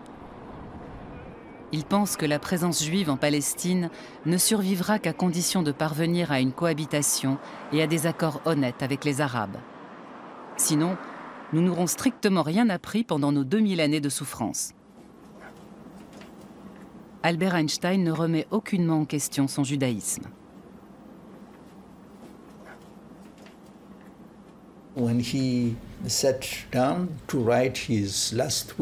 Il pense que la présence juive en Palestine ne survivra qu'à condition de parvenir à une cohabitation et à des accords honnêtes avec les Arabes. Sinon, nous n'aurons strictement rien appris pendant nos 2000 années de souffrance. Albert Einstein ne remet aucunement en question son judaïsme.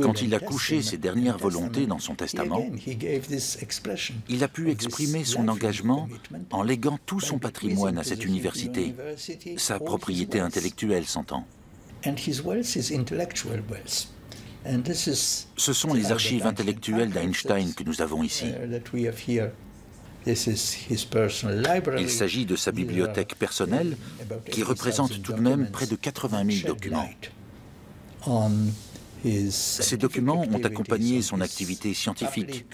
Quand il a couché ses dernières volontés dans son testament, il a pu exprimer son engagement en léguant tout son patrimoine à cette université, sa propriété intellectuelle s'entend. Ce sont les archives intellectuelles d'Einstein que nous avons ici. Il s'agit de sa bibliothèque personnelle qui représente tout de même près de 80 000 documents. Ces documents ont accompagné son activité scientifique,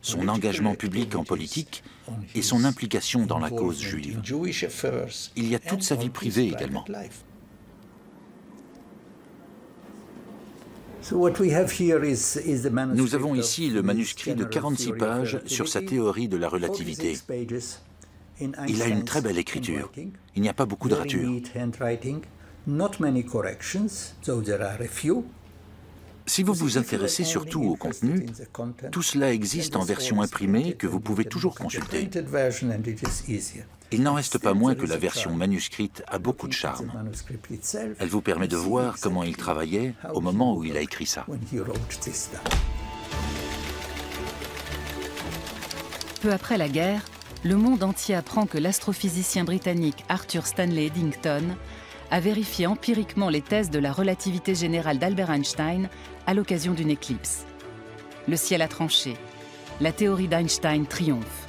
son engagement public en politique et son implication dans la cause juive. Il y a toute sa vie privée également. Nous avons ici le manuscrit de 46 pages sur sa théorie de la relativité. Il a une très belle écriture. Il n'y a pas beaucoup de ratures. Si vous vous intéressez surtout au contenu, tout cela existe en version imprimée que vous pouvez toujours consulter. Il n'en reste pas moins que la version manuscrite a beaucoup de charme. Elle vous permet de voir comment il travaillait au moment où il a écrit ça. Peu après la guerre, le monde entier apprend que l'astrophysicien britannique Arthur Stanley Eddington a vérifié empiriquement les thèses de la relativité générale d'Albert Einstein à l'occasion d'une éclipse. Le ciel a tranché. La théorie d'Einstein triomphe.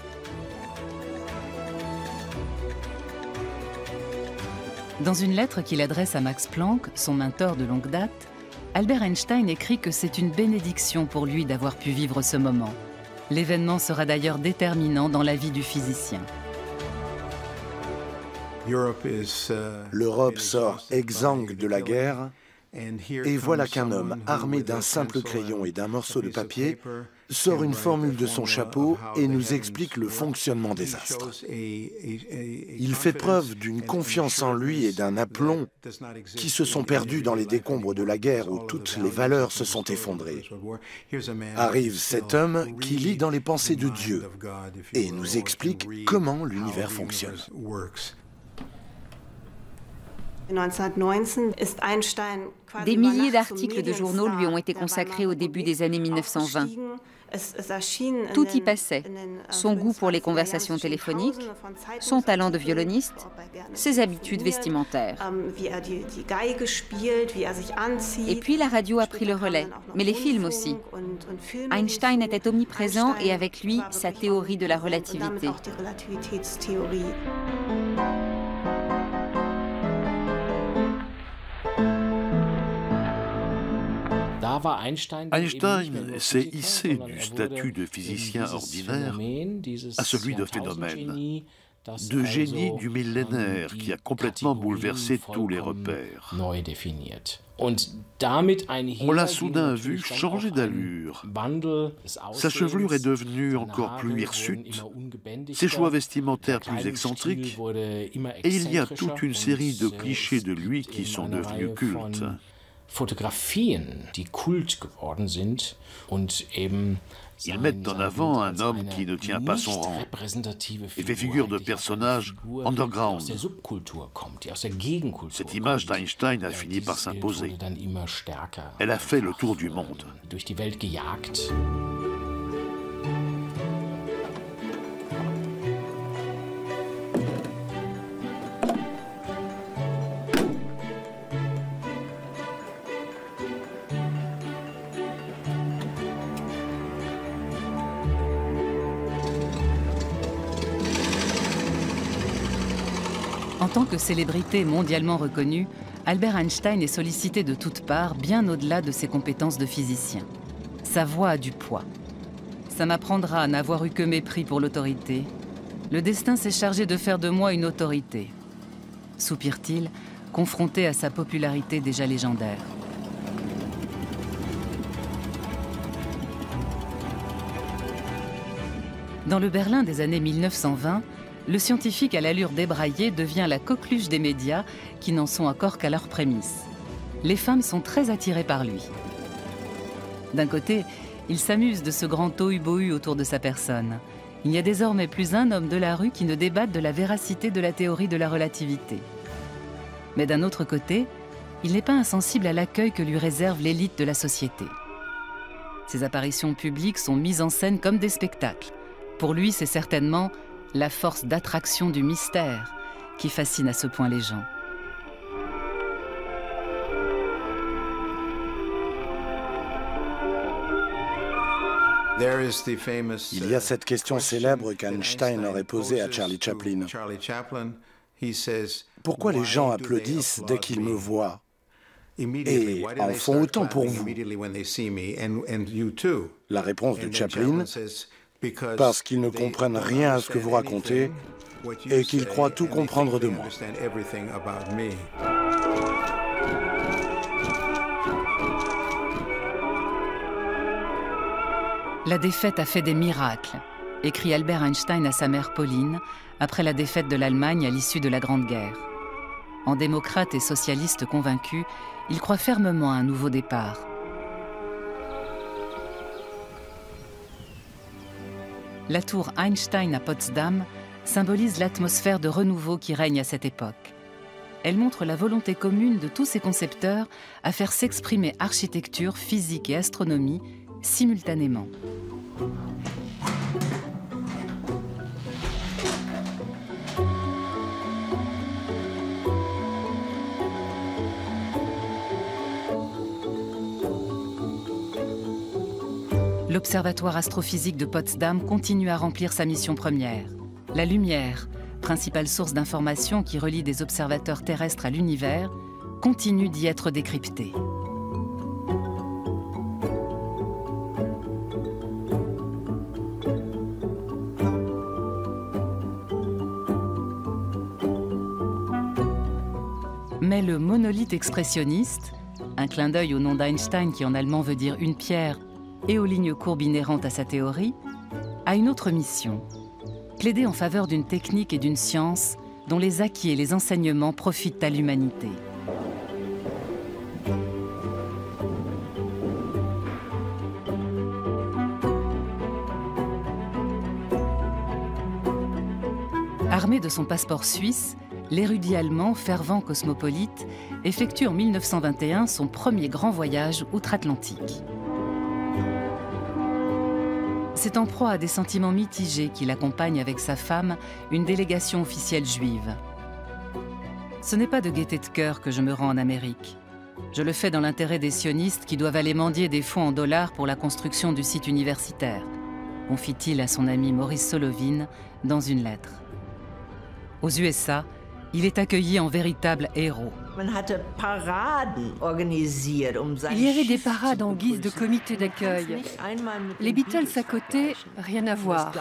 Dans une lettre qu'il adresse à Max Planck, son mentor de longue date, Albert Einstein écrit que c'est une bénédiction pour lui d'avoir pu vivre ce moment. L'événement sera d'ailleurs déterminant dans la vie du physicien. L'Europe sort exsangue de la guerre, et voilà qu'un homme armé d'un simple crayon et d'un morceau de papier sort une formule de son chapeau et nous explique le fonctionnement des astres. Il fait preuve d'une confiance en lui et d'un aplomb qui se sont perdus dans les décombres de la guerre où toutes les valeurs se sont effondrées. Arrive cet homme qui lit dans les pensées de Dieu et nous explique comment l'univers fonctionne. Des milliers d'articles de journaux lui ont été consacrés au début des années 1920. Tout y passait. Son goût pour les conversations téléphoniques, son talent de violoniste, ses habitudes vestimentaires. Et puis la radio a pris le relais, mais les films aussi. Einstein était omniprésent et avec lui, sa théorie de la relativité. Einstein s'est hissé du statut de physicien ordinaire à celui de phénomène, de génie du millénaire qui a complètement bouleversé tous les repères. On l'a soudain vu changer d'allure. Sa chevelure est devenue encore plus hirsute, ses choix vestimentaires plus excentriques, et il y a toute une série de clichés de lui qui sont devenus cultes. Ils mettent en avant un homme qui ne tient pas son rang et fait figure de personnage underground. Cette image d'Einstein a fini par s'imposer. Elle a fait le tour du monde. En tant que célébrité mondialement reconnue, Albert Einstein est sollicité de toutes parts, bien au-delà de ses compétences de physicien. Sa voix a du poids. Ça m'apprendra à n'avoir eu que mépris pour l'autorité. Le destin s'est chargé de faire de moi une autorité, soupire-t-il, confronté à sa popularité déjà légendaire. Dans le Berlin des années 1920, le scientifique à l'allure débraillée devient la coqueluche des médias qui n'en sont encore qu'à leurs prémices. Les femmes sont très attirées par lui. D'un côté, il s'amuse de ce grand tohu-bohu autour de sa personne. Il n'y a désormais plus un homme de la rue qui ne débatte de la véracité de la théorie de la relativité. Mais d'un autre côté, il n'est pas insensible à l'accueil que lui réserve l'élite de la société. Ses apparitions publiques sont mises en scène comme des spectacles. Pour lui, c'est certainement la force d'attraction du mystère qui fascine à ce point les gens. Il y a cette question célèbre qu'Einstein aurait posée à Charlie Chaplin. Pourquoi les gens applaudissent dès qu'ils me voient et en font autant pour vous? La réponse de Chaplin: parce qu'ils ne comprennent rien à ce que vous racontez et qu'ils croient tout comprendre de moi. La défaite a fait des miracles, écrit Albert Einstein à sa mère Pauline après la défaite de l'Allemagne à l'issue de la Grande Guerre. En démocrate et socialiste convaincu, il croit fermement à un nouveau départ. La tour Einstein à Potsdam symbolise l'atmosphère de renouveau qui règne à cette époque. Elle montre la volonté commune de tous ces concepteurs à faire s'exprimer architecture, physique et astronomie simultanément. L'Observatoire astrophysique de Potsdam continue à remplir sa mission première. La lumière, principale source d'information qui relie des observateurs terrestres à l'univers, continue d'y être décryptée. Mais le monolithe expressionniste, un clin d'œil au nom d'Einstein qui en allemand veut dire une pierre, et aux lignes courbes inhérentes à sa théorie, a une autre mission, plaider en faveur d'une technique et d'une science dont les acquis et les enseignements profitent à l'humanité. Armé de son passeport suisse, l'érudit allemand, fervent cosmopolite, effectue en 1921 son premier grand voyage outre-Atlantique. C'est en proie à des sentiments mitigés qu'il accompagne avec sa femme une délégation officielle juive. Ce n'est pas de gaieté de cœur que je me rends en Amérique. Je le fais dans l'intérêt des sionistes qui doivent aller mendier des fonds en dollars pour la construction du site universitaire, confie-t-il à son ami Maurice Solovine dans une lettre. Aux USA, il est accueilli en véritable héros. Il y avait des parades en guise de comité d'accueil. Les Beatles à côté, rien à voir.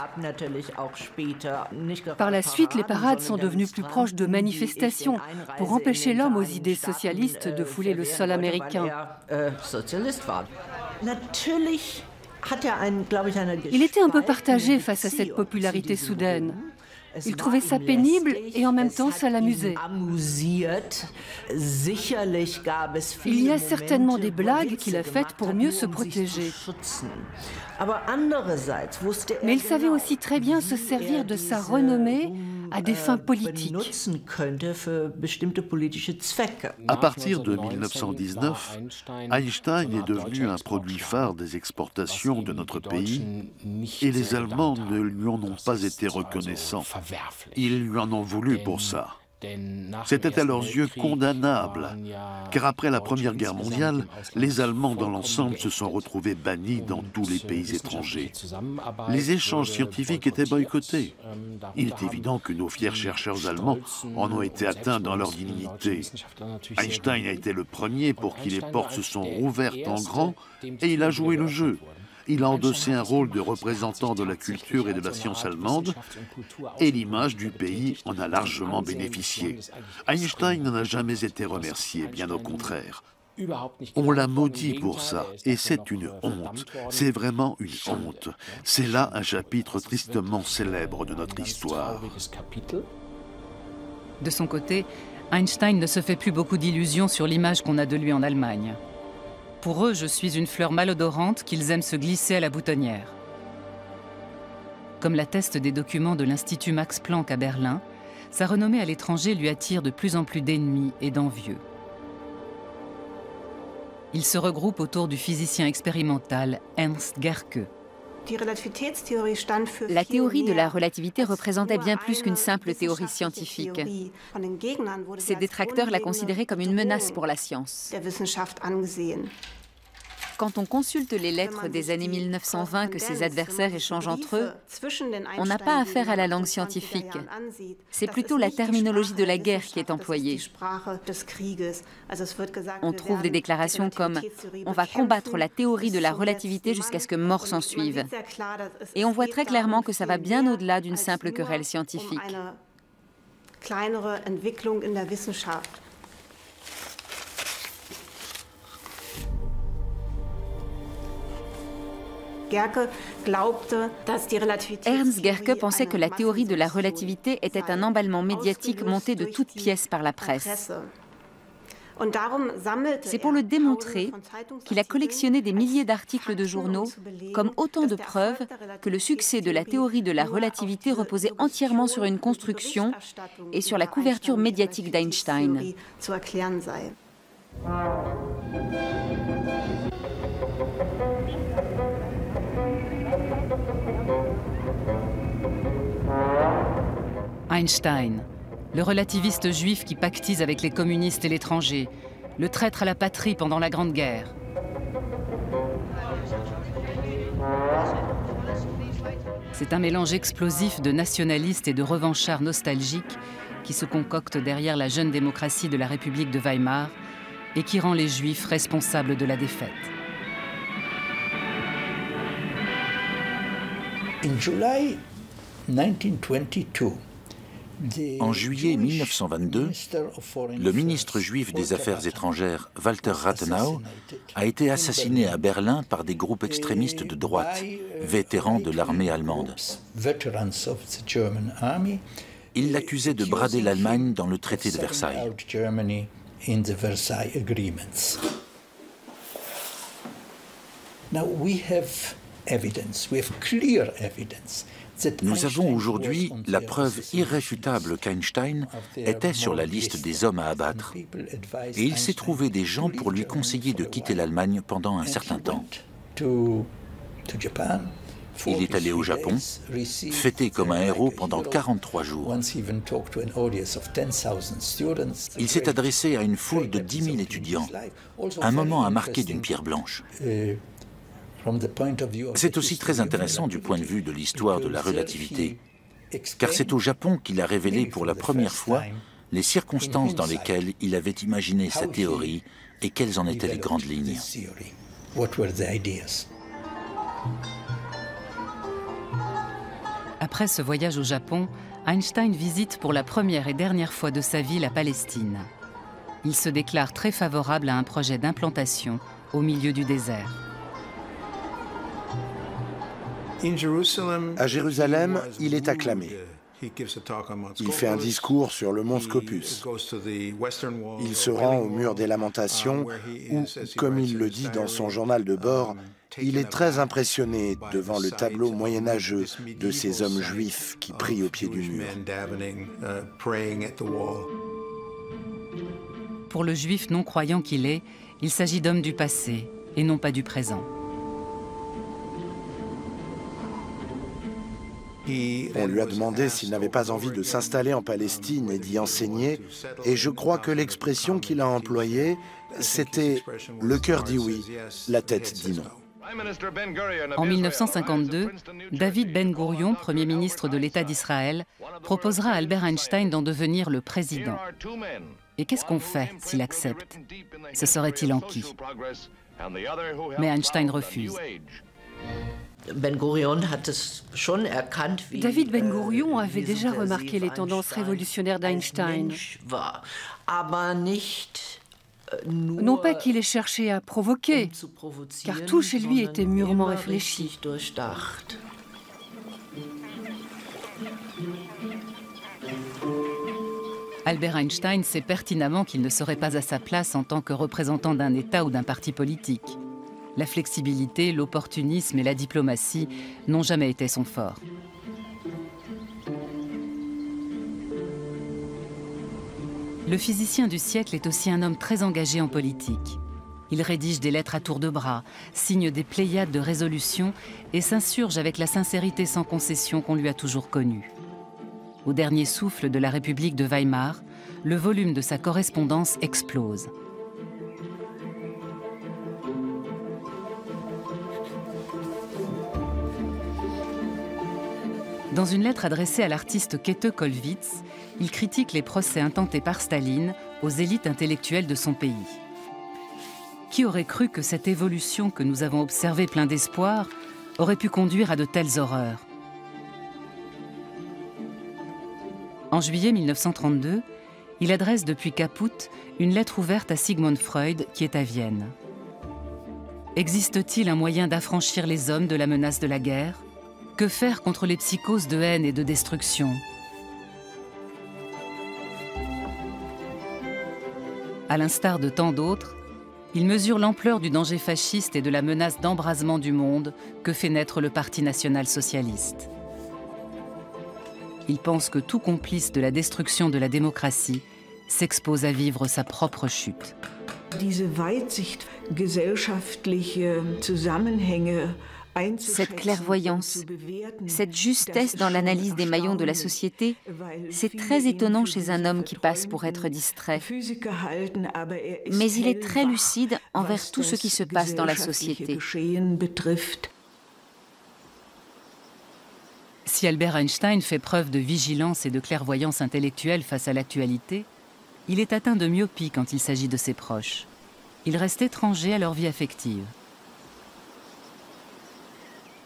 Par la suite, les parades sont devenues plus proches de manifestations pour empêcher l'homme aux idées socialistes de fouler le sol américain. Il était un peu partagé face à cette popularité soudaine. Il trouvait ça pénible et en même temps ça l'amusait. Il y a certainement des blagues qu'il a faites pour mieux se protéger. Mais il savait aussi très bien se servir de sa renommée à des fins politiques. À partir de 1919, Einstein est devenu un produit phare des exportations de notre pays et les Allemands ne lui en ont pas été reconnaissants. Ils lui en ont voulu pour ça. C'était à leurs yeux condamnable, car après la Première Guerre mondiale, les Allemands dans l'ensemble se sont retrouvés bannis dans tous les pays étrangers. Les échanges scientifiques étaient boycottés. Il est évident que nos fiers chercheurs allemands en ont été atteints dans leur dignité. Einstein a été le premier pour qui les portes se sont rouvertes en grand et il a joué le jeu. Il a endossé un rôle de représentant de la culture et de la science allemande, et l'image du pays en a largement bénéficié. Einstein n'en a jamais été remercié, bien au contraire. On l'a maudit pour ça, et c'est une honte. C'est vraiment une honte. C'est là un chapitre tristement célèbre de notre histoire. De son côté, Einstein ne se fait plus beaucoup d'illusions sur l'image qu'on a de lui en Allemagne. Pour eux, je suis une fleur malodorante qu'ils aiment se glisser à la boutonnière. Comme l'attestent des documents de l'Institut Max Planck à Berlin, sa renommée à l'étranger lui attire de plus en plus d'ennemis et d'envieux. Il se regroupe autour du physicien expérimental Ernst Gerke. La théorie de la relativité représentait bien plus qu'une simple théorie scientifique. Ses détracteurs la considéraient comme une menace pour la science. Quand on consulte les lettres des années 1920 que ses adversaires échangent entre eux, on n'a pas affaire à la langue scientifique. C'est plutôt la terminologie de la guerre qui est employée. On trouve des déclarations comme « on va combattre la théorie de la relativité jusqu'à ce que mort s'en suive ». Et on voit très clairement que ça va bien au-delà d'une simple querelle scientifique. Ernst Gerke pensait que la théorie de la relativité était un emballement médiatique monté de toutes pièces par la presse. C'est pour le démontrer qu'il a collectionné des milliers d'articles de journaux comme autant de preuves que le succès de la théorie de la relativité reposait entièrement sur une construction et sur la couverture médiatique d'Einstein. Einstein, le relativiste juif qui pactise avec les communistes et l'étranger, le traître à la patrie pendant la Grande Guerre. C'est un mélange explosif de nationalistes et de revanchards nostalgiques qui se concocte derrière la jeune démocratie de la République de Weimar et qui rend les Juifs responsables de la défaite. En juillet 1922, le ministre juif des Affaires étrangères, Walter Rathenau, a été assassiné à Berlin par des groupes extrémistes de droite, vétérans de l'armée allemande. Il l'accusait de brader l'Allemagne dans le traité de Versailles. Nous avons aujourd'hui la preuve irréfutable qu'Einstein était sur la liste des hommes à abattre. Et il s'est trouvé des gens pour lui conseiller de quitter l'Allemagne pendant un certain temps. Il est allé au Japon, fêté comme un héros pendant 43 jours. Il s'est adressé à une foule de 10 000 étudiants, un moment à marquer d'une pierre blanche. C'est aussi très intéressant du point de vue de l'histoire de la relativité, car c'est au Japon qu'il a révélé pour la première fois les circonstances dans lesquelles il avait imaginé sa théorie et quelles en étaient les grandes lignes. Après ce voyage au Japon, Einstein visite pour la première et dernière fois de sa vie la Palestine. Il se déclare très favorable à un projet d'implantation au milieu du désert. À Jérusalem, il est acclamé. Il fait un discours sur le mont Scopus. Il se rend au mur des Lamentations où, comme il le dit dans son journal de bord, il est très impressionné devant le tableau moyenâgeux de ces hommes juifs qui prient au pied du mur. Pour le juif non-croyant qu'il est, il s'agit d'hommes du passé et non pas du présent. On lui a demandé s'il n'avait pas envie de s'installer en Palestine et d'y enseigner, et je crois que l'expression qu'il a employée, c'était « le cœur dit oui, la tête dit non ». En 1952, David Ben-Gourion, Premier ministre de l'État d'Israël, proposera à Albert Einstein d'en devenir le président. Et qu'est-ce qu'on fait s'il accepte? Se serait-il enquis? Mais Einstein refuse. David Ben-Gourion avait déjà remarqué les tendances révolutionnaires d'Einstein. Non pas qu'il ait cherché à provoquer, car tout chez lui était mûrement réfléchi. Albert Einstein sait pertinemment qu'il ne serait pas à sa place en tant que représentant d'un État ou d'un parti politique. La flexibilité, l'opportunisme et la diplomatie n'ont jamais été son fort. Le physicien du siècle est aussi un homme très engagé en politique. Il rédige des lettres à tour de bras, signe des pléiades de résolutions et s'insurge avec la sincérité sans concession qu'on lui a toujours connue. Au dernier souffle de la République de Weimar, le volume de sa correspondance explose. Dans une lettre adressée à l'artiste Käthe Kollwitz, il critique les procès intentés par Staline aux élites intellectuelles de son pays. Qui aurait cru que cette évolution que nous avons observée plein d'espoir aurait pu conduire à de telles horreurs? En juillet 1932, il adresse depuis Caput une lettre ouverte à Sigmund Freud qui est à Vienne. Existe-t-il un moyen d'affranchir les hommes de la menace de la guerre? Que faire contre les psychoses de haine et de destruction? À l'instar de tant d'autres, il mesure l'ampleur du danger fasciste et de la menace d'embrasement du monde que fait naître le Parti national-socialiste. Il pense que tout complice de la destruction de la démocratie s'expose à vivre sa propre chute. Cette clairvoyance, cette justesse dans l'analyse des maillons de la société, c'est très étonnant chez un homme qui passe pour être distrait. Mais il est très lucide envers tout ce qui se passe dans la société. Si Albert Einstein fait preuve de vigilance et de clairvoyance intellectuelle face à l'actualité, il est atteint de myopie quand il s'agit de ses proches. Il reste étranger à leur vie affective.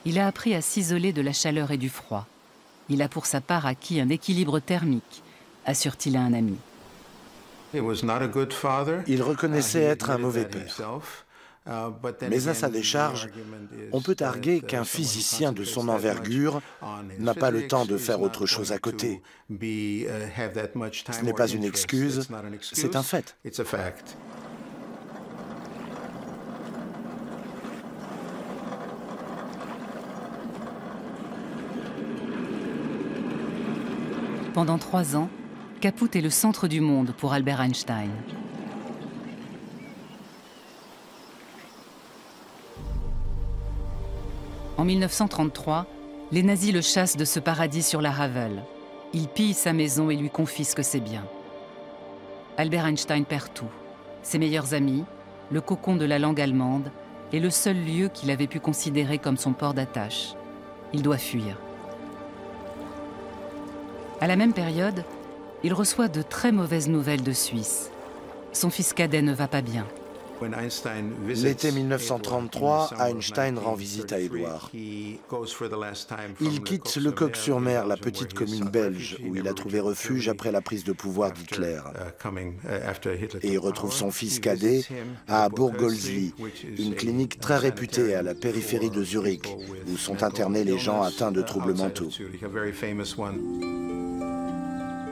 Il a appris à s'isoler de la chaleur et du froid. Il a pour sa part acquis un équilibre thermique, assure-t-il à un ami. Il reconnaissait être un mauvais père. Mais à sa décharge, on peut arguer qu'un physicien de son envergure n'a pas le temps de faire autre chose à côté. Ce n'est pas une excuse, c'est un fait. Pendant 3 ans, Kaput est le centre du monde pour Albert Einstein. En 1933, les nazis le chassent de ce paradis sur la Havel. Ils pillent sa maison et lui confisquent ses biens. Albert Einstein perd tout. Ses meilleurs amis, le cocon de la langue allemande et le seul lieu qu'il avait pu considérer comme son port d'attache. Il doit fuir. À la même période, il reçoit de très mauvaises nouvelles de Suisse. Son fils cadet ne va pas bien. L'été 1933, Einstein rend visite à Édouard. Il quitte Le Coq-sur-Mer, la petite commune belge, où il a trouvé refuge après la prise de pouvoir d'Hitler. Et il retrouve son fils cadet à Burgolsli, une clinique très réputée à la périphérie de Zurich, où sont internés les gens atteints de troubles mentaux.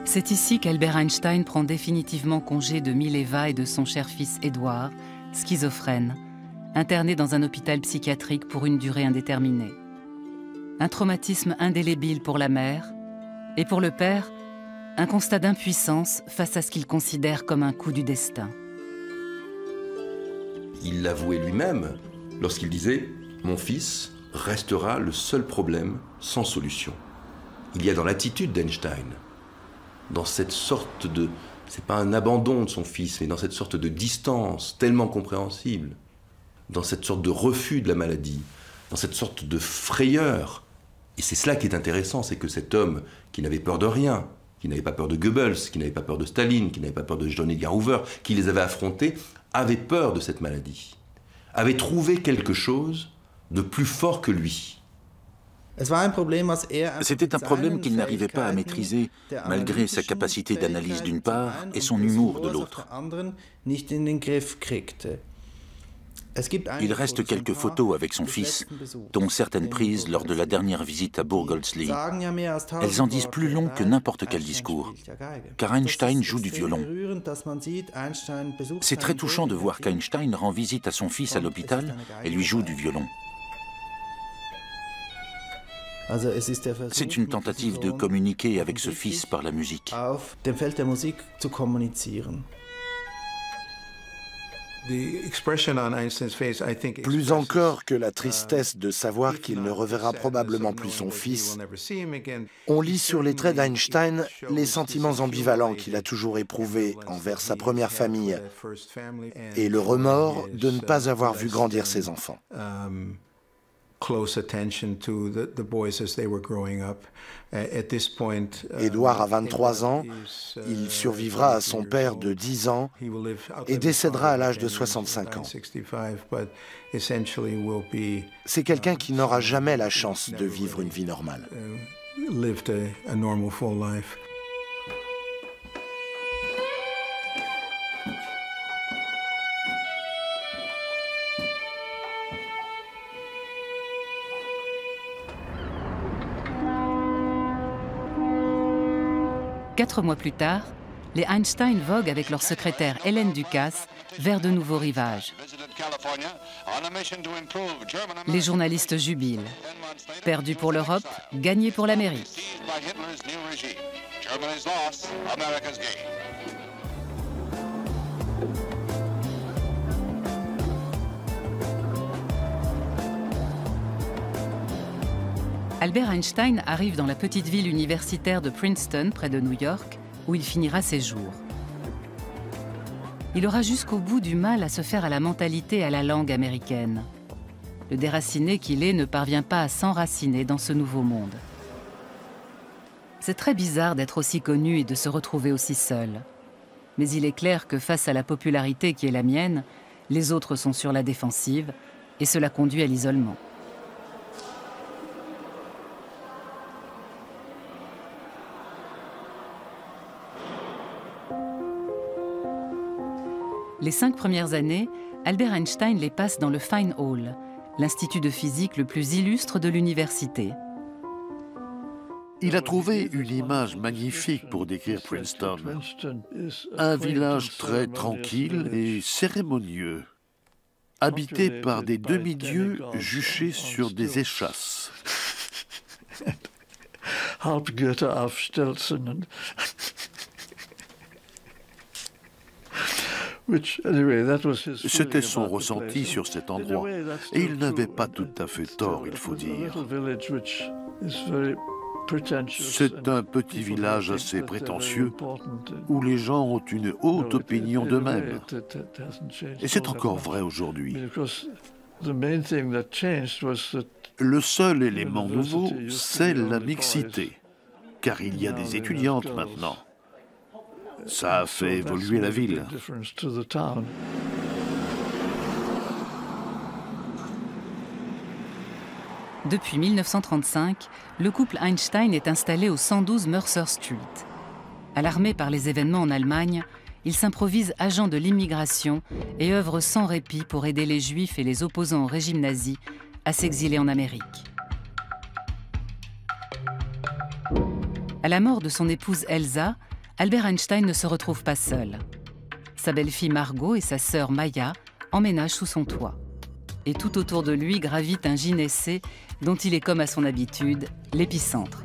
C'est ici qu'Albert Einstein prend définitivement congé de Mileva et de son cher fils Édouard, schizophrène, interné dans un hôpital psychiatrique pour une durée indéterminée. Un traumatisme indélébile pour la mère, et pour le père, un constat d'impuissance face à ce qu'il considère comme un coup du destin. Il l'avouait lui-même lorsqu'il disait « Mon fils restera le seul problème sans solution ». Il y a dans l'attitude d'Einstein, dans cette sorte de... c'est pas un abandon de son fils, mais dans cette sorte de distance tellement compréhensible, dans cette sorte de refus de la maladie, dans cette sorte de frayeur. Et c'est cela qui est intéressant, c'est que cet homme qui n'avait peur de rien, qui n'avait pas peur de Goebbels, qui n'avait pas peur de Staline, qui n'avait pas peur de John Edgar Hoover, qui les avait affrontés, avait peur de cette maladie, avait trouvé quelque chose de plus fort que lui. C'était un problème qu'il n'arrivait pas à maîtriser, malgré sa capacité d'analyse d'une part et son humour de l'autre. Il reste quelques photos avec son fils, dont certaines prises lors de la dernière visite à Burgolsli. Elles en disent plus long que n'importe quel discours, car Einstein joue du violon. C'est très touchant de voir qu'Einstein rend visite à son fils à l'hôpital et lui joue du violon. C'est une tentative de communiquer avec ce fils par la musique. Plus encore que la tristesse de savoir qu'il ne reverra probablement plus son fils, on lit sur les traits d'Einstein les sentiments ambivalents qu'il a toujours éprouvés envers sa première famille et le remords de ne pas avoir vu grandir ses enfants. Édouard a 23 ans, il survivra à son père de 10 ans et décédera à l'âge de 65 ans. C'est quelqu'un qui n'aura jamais la chance de vivre une vie normale. 4 mois plus tard, les Einstein voguent avec leur secrétaire Hélène Ducasse vers de nouveaux rivages. Les journalistes jubilent. Perdu pour l'Europe, gagné pour l'Amérique. Albert Einstein arrive dans la petite ville universitaire de Princeton, près de New York, où il finira ses jours. Il aura jusqu'au bout du mal à se faire à la mentalité et à la langue américaine. Le déraciné qu'il est ne parvient pas à s'enraciner dans ce nouveau monde. C'est très bizarre d'être aussi connu et de se retrouver aussi seul. Mais il est clair que face à la popularité qui est la mienne, les autres sont sur la défensive et cela conduit à l'isolement. Les 5 premières années, Albert Einstein les passe dans le Fine Hall, l'institut de physique le plus illustre de l'université. Il a trouvé une image magnifique pour décrire Princeton. Un village très tranquille et cérémonieux, habité par des demi-dieux juchés sur des échasses. Halb-Goethe aufstelzen. C'était son ressenti sur cet endroit, et il n'avait pas tout à fait tort, il faut dire. C'est un petit village assez prétentieux, où les gens ont une haute opinion d'eux-mêmes. Et c'est encore vrai aujourd'hui. Le seul élément nouveau, c'est la mixité, car il y a des étudiantes maintenant. Ça a fait évoluer la ville. Depuis 1935, le couple Einstein est installé au 112 Mercer Street. Alarmé par les événements en Allemagne, il s'improvise agent de l'immigration et œuvre sans répit pour aider les Juifs et les opposants au régime nazi à s'exiler en Amérique. À la mort de son épouse Elsa, Albert Einstein ne se retrouve pas seul. Sa belle-fille Margot et sa sœur Maya emménagent sous son toit. Et tout autour de lui gravite un gynécée dont il est, comme à son habitude, l'épicentre.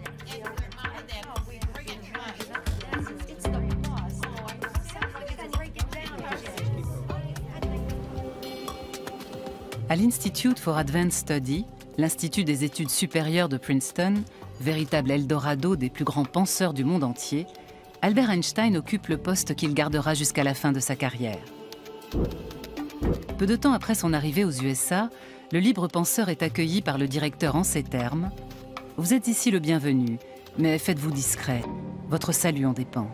À l'Institute for Advanced Study, l'Institut des études supérieures de Princeton, véritable Eldorado des plus grands penseurs du monde entier, Albert Einstein occupe le poste qu'il gardera jusqu'à la fin de sa carrière. Peu de temps après son arrivée aux USA, le libre penseur est accueilli par le directeur en ces termes : « Vous êtes ici le bienvenu, mais faites-vous discret, votre salut en dépend. »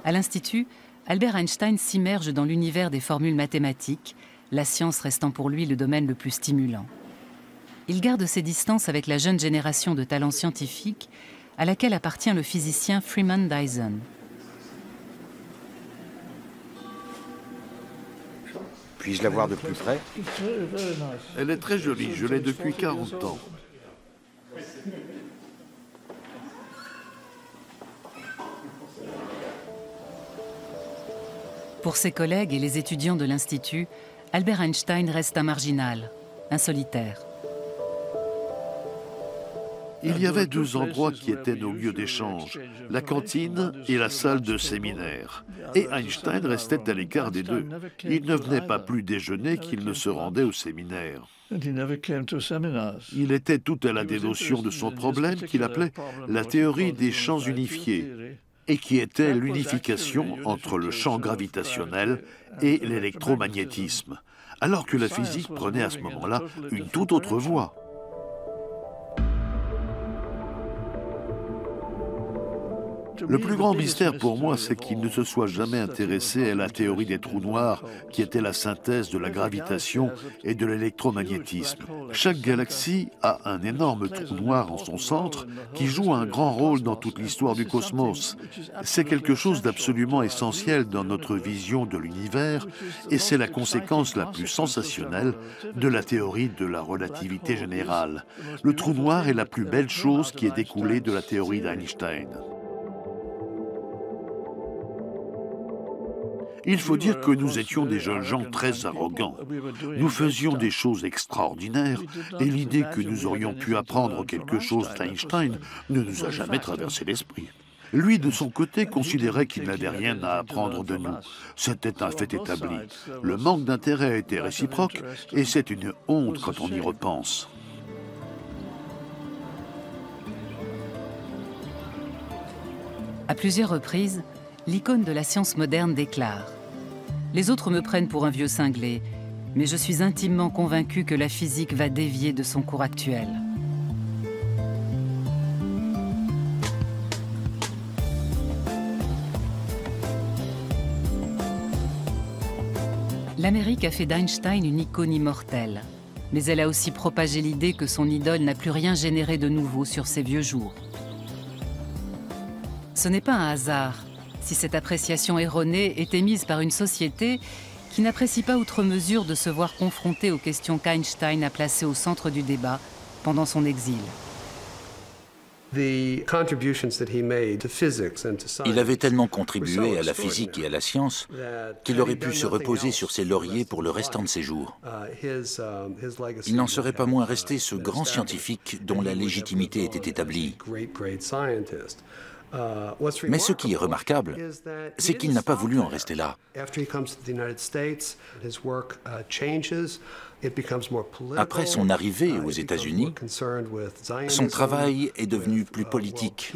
À l'Institut, Albert Einstein s'immerge dans l'univers des formules mathématiques, la science restant pour lui le domaine le plus stimulant. Il garde ses distances avec la jeune génération de talents scientifiques à laquelle appartient le physicien Freeman Dyson. Puis-je la voir de plus près? Elle est très jolie, je l'ai depuis 40 ans. Pour ses collègues et les étudiants de l'Institut, Albert Einstein reste un marginal, un solitaire. Il y avait deux endroits qui étaient nos lieux d'échange, la cantine et la salle de séminaire. Et Einstein restait à l'écart des deux. Il ne venait pas plus déjeuner qu'il ne se rendait au séminaire. Il était tout à la dénotion de son problème qu'il appelait la théorie des champs unifiés, et qui était l'unification entre le champ gravitationnel et l'électromagnétisme, alors que la physique prenait à ce moment-là une toute autre voie. Le plus grand mystère pour moi, c'est qu'il ne se soit jamais intéressé à la théorie des trous noirs, qui était la synthèse de la gravitation et de l'électromagnétisme. Chaque galaxie a un énorme trou noir en son centre qui joue un grand rôle dans toute l'histoire du cosmos. C'est quelque chose d'absolument essentiel dans notre vision de l'univers et c'est la conséquence la plus sensationnelle de la théorie de la relativité générale. Le trou noir est la plus belle chose qui est découlée de la théorie d'Einstein. Il faut dire que nous étions des jeunes gens très arrogants. Nous faisions des choses extraordinaires et l'idée que nous aurions pu apprendre quelque chose d'Einstein ne nous a jamais traversé l'esprit. Lui, de son côté, considérait qu'il n'avait rien à apprendre de nous. C'était un fait établi. Le manque d'intérêt était réciproque et c'est une honte quand on y repense. À plusieurs reprises, l'icône de la science moderne déclare : « Les autres me prennent pour un vieux cinglé, mais je suis intimement convaincu que la physique va dévier de son cours actuel. » L'Amérique a fait d'Einstein une icône immortelle, mais elle a aussi propagé l'idée que son idole n'a plus rien généré de nouveau sur ses vieux jours. Ce n'est pas un hasard si cette appréciation erronée est émise par une société qui n'apprécie pas outre mesure de se voir confrontée aux questions qu'Einstein a placées au centre du débat pendant son exil. Il avait tellement contribué à la physique et à la science qu'il aurait pu se reposer sur ses lauriers pour le restant de ses jours. Il n'en serait pas moins resté ce grand scientifique dont la légitimité était établie. Mais ce qui est remarquable, c'est qu'il n'a pas voulu en rester là. Après son arrivée aux États-Unis, son travail est devenu plus politique.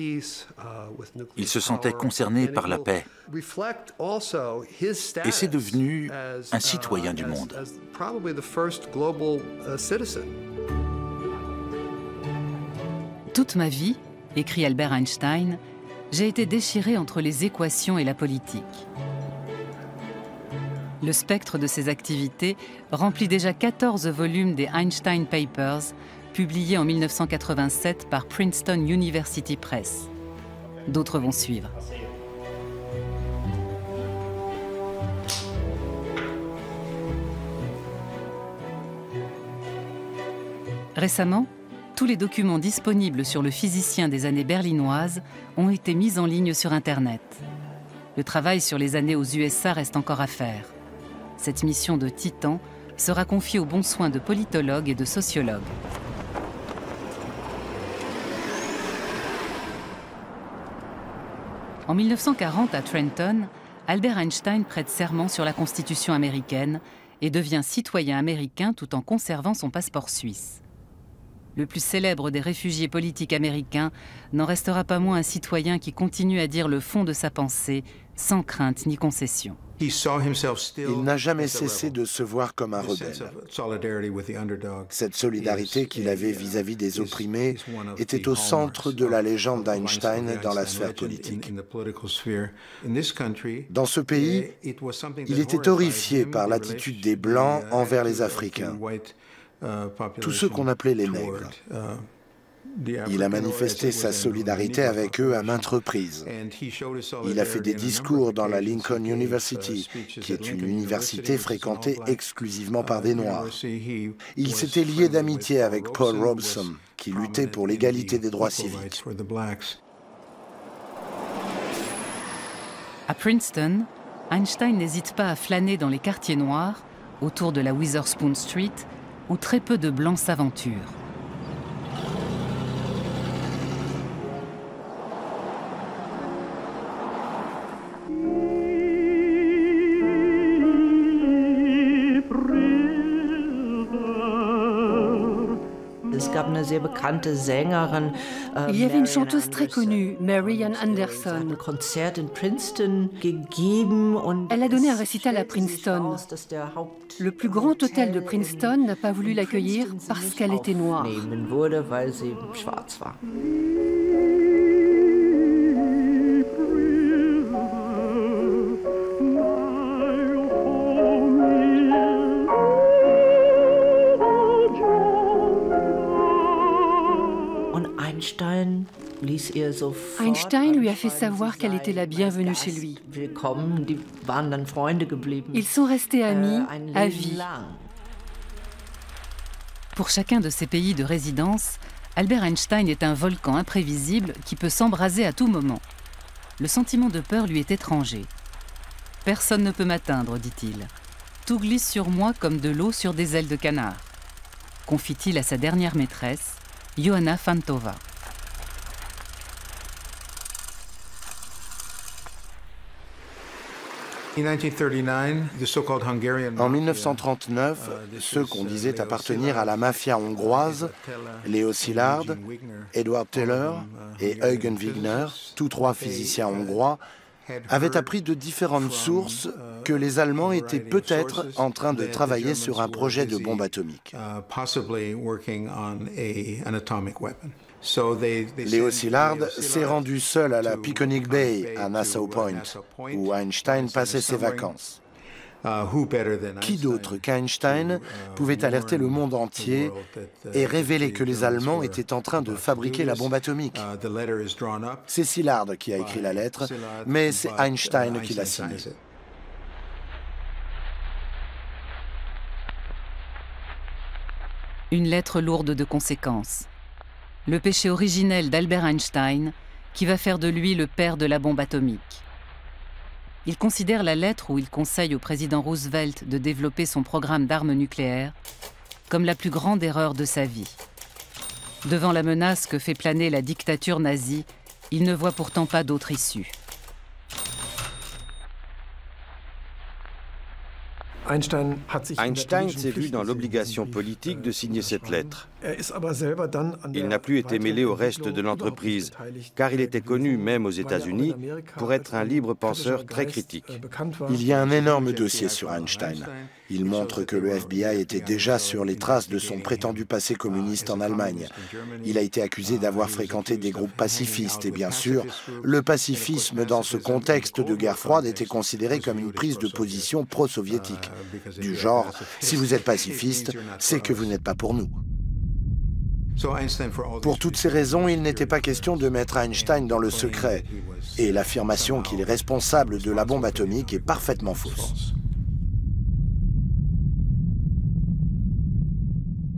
Il se sentait concerné par la paix. Et c'est devenu un citoyen du monde. Toute ma vie, écrit Albert Einstein, j'ai été déchiré entre les équations et la politique. Le spectre de ses activités remplit déjà 14 volumes des Einstein Papers, publiés en 1987 par Princeton University Press. D'autres vont suivre. Récemment, tous les documents disponibles sur le physicien des années berlinoises ont été mis en ligne sur Internet. Le travail sur les années aux USA reste encore à faire. Cette mission de titan sera confiée aux bons soins de politologues et de sociologues. En 1940, à Trenton, Albert Einstein prête serment sur la Constitution américaine et devient citoyen américain tout en conservant son passeport suisse. Le plus célèbre des réfugiés politiques américains n'en restera pas moins un citoyen qui continue à dire le fond de sa pensée, sans crainte ni concession. Il n'a jamais cessé de se voir comme un rebelle. Cette solidarité qu'il avait vis-à-vis des opprimés était au centre de la légende d'Einstein dans la sphère politique. Dans ce pays, il était horrifié par l'attitude des Blancs envers les Africains, tous ceux qu'on appelait les nègres. Il a manifesté sa solidarité avec eux à maintes reprises. Il a fait des discours dans la Lincoln University, qui est une université fréquentée exclusivement par des Noirs. Il s'était lié d'amitié avec Paul Robeson, qui luttait pour l'égalité des droits civiques. À Princeton, Einstein n'hésite pas à flâner dans les quartiers noirs, autour de la Witherspoon Street, où très peu de Blancs s'aventurent. Il y avait une chanteuse très connue, Marian Anderson. Elle a donné un récital à Princeton. Le plus grand hôtel de Princeton n'a pas voulu l'accueillir parce qu'elle était noire. Einstein lui a fait savoir qu'elle était la bienvenue chez lui. Ils sont restés amis à vie. Pour chacun de ces pays de résidence, Albert Einstein est un volcan imprévisible qui peut s'embraser à tout moment. Le sentiment de peur lui est étranger. « Personne ne peut m'atteindre, dit-il. Tout glisse sur moi comme de l'eau sur des ailes de canard. » Confie-t-il à sa dernière maîtresse, Johanna Fantova. En 1939, ceux qu'on disait appartenir à la mafia hongroise, Leo Szilard, Edward Teller et Eugen Wigner, tous trois physiciens hongrois, avaient appris de différentes sources que les Allemands étaient peut-être en train de travailler sur un projet de bombe atomique. Leo Szilard s'est rendu seul à la Peconic Bay, à Nassau Point, où Einstein passait ses vacances. Qui d'autre qu'Einstein pouvait alerter le monde entier et révéler que les Allemands étaient en train de fabriquer la bombe atomique? C'est Szilard qui a écrit la lettre, mais c'est Einstein qui l'a signée. Une lettre lourde de conséquences. Le péché originel d'Albert Einstein qui va faire de lui le père de la bombe atomique. Il considère la lettre où il conseille au président Roosevelt de développer son programme d'armes nucléaires comme la plus grande erreur de sa vie. Devant la menace que fait planer la dictature nazie, il ne voit pourtant pas d'autre issue. Einstein s'est vu dans l'obligation politique de signer cette lettre. Il n'a plus été mêlé au reste de l'entreprise, car il était connu, même aux États-Unis, pour être un libre penseur très critique. Il y a un énorme dossier sur Einstein. Il montre que le FBI était déjà sur les traces de son prétendu passé communiste en Allemagne. Il a été accusé d'avoir fréquenté des groupes pacifistes et bien sûr, le pacifisme dans ce contexte de guerre froide était considéré comme une prise de position pro-soviétique. Du genre, si vous êtes pacifiste, c'est que vous n'êtes pas pour nous. Pour toutes ces raisons, il n'était pas question de mettre Einstein dans le secret. Et l'affirmation qu'il est responsable de la bombe atomique est parfaitement fausse.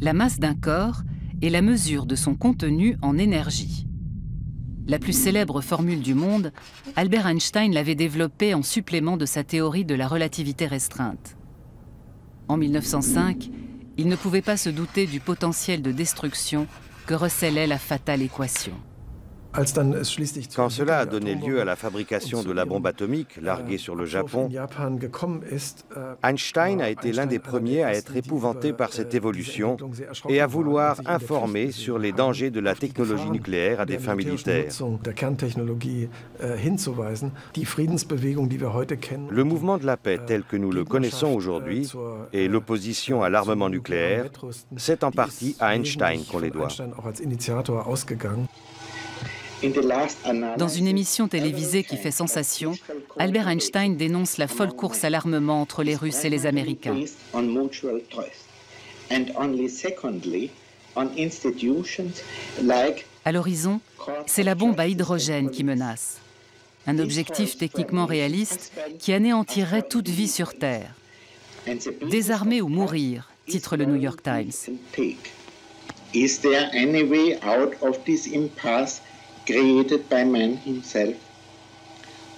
La masse d'un corps est la mesure de son contenu en énergie. La plus célèbre formule du monde, Albert Einstein l'avait développée en supplément de sa théorie de la relativité restreinte. En 1905, il ne pouvait pas se douter du potentiel de destruction que recélait la fatale équation. Quand cela a donné lieu à la fabrication de la bombe atomique larguée sur le Japon, Einstein a été l'un des premiers à être épouvanté par cette évolution et à vouloir informer sur les dangers de la technologie nucléaire à des fins militaires. Le mouvement de la paix tel que nous le connaissons aujourd'hui et l'opposition à l'armement nucléaire, c'est en partie à Einstein qu'on les doit. Dans une émission télévisée qui fait sensation, Albert Einstein dénonce la folle course à l'armement entre les Russes et les Américains. À l'horizon, c'est la bombe à hydrogène qui menace. Un objectif techniquement réaliste qui anéantirait toute vie sur Terre. Désarmer ou mourir, titre le New York Times. Is there any way out of this impasse created by man himself?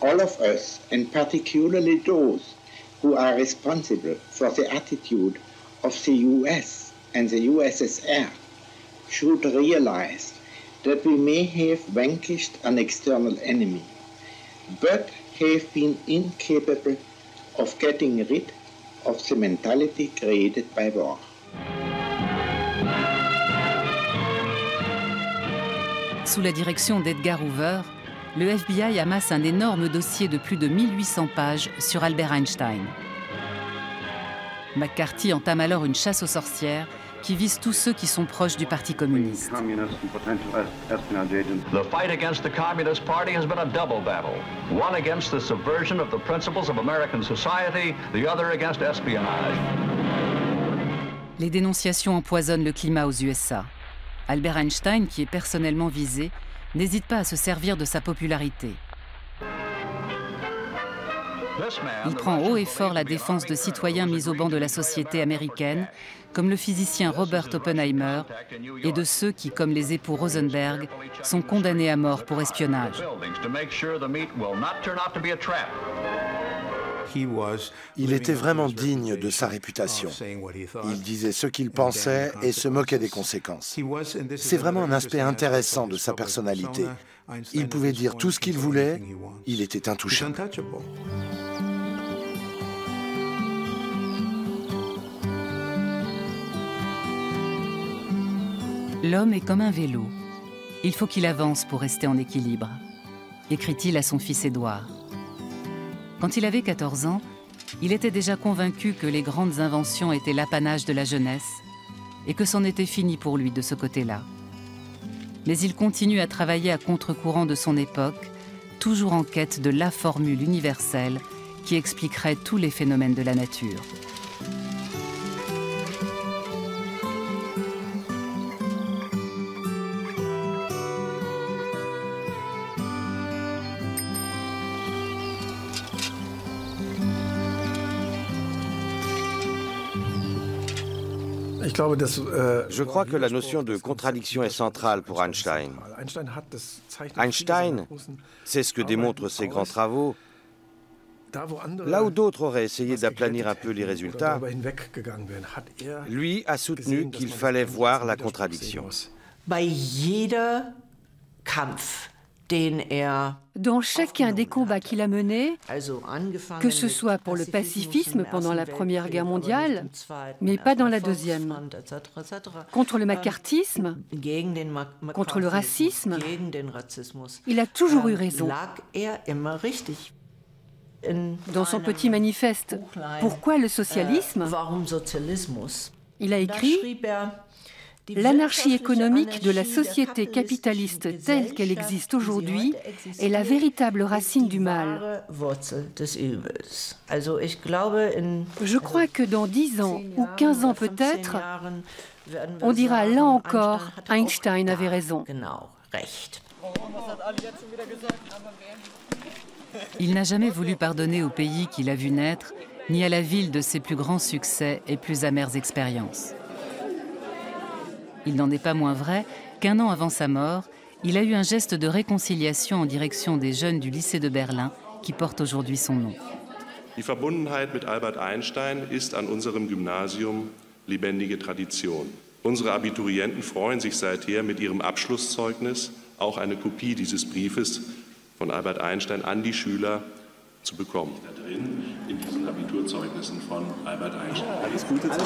All of us, and particularly those who are responsible for the attitude of the US and the USSR, should realize that we may have vanquished an external enemy, but have been incapable of getting rid of the mentality created by war. Sous la direction d'Edgar Hoover, le FBI amasse un énorme dossier de plus de 1800 pages sur Albert Einstein. McCarthy entame alors une chasse aux sorcières qui vise tous ceux qui sont proches du Parti communiste. The fight against the Communist Party has been a double battle. One against the subversion of the principles of American society, the other against espionage. Les dénonciations empoisonnent le climat aux USA. Albert Einstein, qui est personnellement visé, n'hésite pas à se servir de sa popularité. Il prend haut et fort la défense de citoyens mis au banc de la société américaine, comme le physicien Robert Oppenheimer, et de ceux qui, comme les époux Rosenberg, sont condamnés à mort pour espionnage. Il était vraiment digne de sa réputation. Il disait ce qu'il pensait et se moquait des conséquences. C'est vraiment un aspect intéressant de sa personnalité. Il pouvait dire tout ce qu'il voulait, il était intouchable. L'homme est comme un vélo. Il faut qu'il avance pour rester en équilibre, écrit-il à son fils Édouard. Quand il avait 14 ans, il était déjà convaincu que les grandes inventions étaient l'apanage de la jeunesse et que c'en était fini pour lui de ce côté-là. Mais il continue à travailler à contre-courant de son époque, toujours en quête de la formule universelle qui expliquerait tous les phénomènes de la nature. Je crois que la notion de contradiction est centrale pour Einstein. Einstein, c'est ce que démontrent ses grands travaux. Là où d'autres auraient essayé d'aplanir un peu les résultats, lui a soutenu qu'il fallait voir la contradiction. Dans chacun des combats qu'il a menés, que ce soit pour le pacifisme pendant la Première Guerre mondiale, mais pas dans la Deuxième, contre le macartisme, contre le racisme, il a toujours eu raison. Dans son petit manifeste « Pourquoi le socialisme ?», il a écrit « L'anarchie économique de la société capitaliste telle qu'elle existe aujourd'hui est la véritable racine du mal. » Je crois que dans 10 ans ou 15 ans peut-être, on dira là encore, Einstein avait raison. Il n'a jamais voulu pardonner au pays qu'il a vu naître, ni à la ville de ses plus grands succès et plus amères expériences. Il n'en est pas moins vrai qu'un an avant sa mort, il a eu un geste de réconciliation en direction des jeunes du lycée de Berlin qui porte aujourd'hui son nom. Die Verbundenheit mit Albert Einstein ist an unserem Gymnasium lebendige Tradition. Unsere Abiturienten freuen sich seither mit ihrem Abschlusszeugnis auch eine Kopie dieses Briefes von Albert Einstein an die Schüler zu bekommen. Da drin in diesen Abiturzeugnissen von Albert Einstein. Alles Gute zu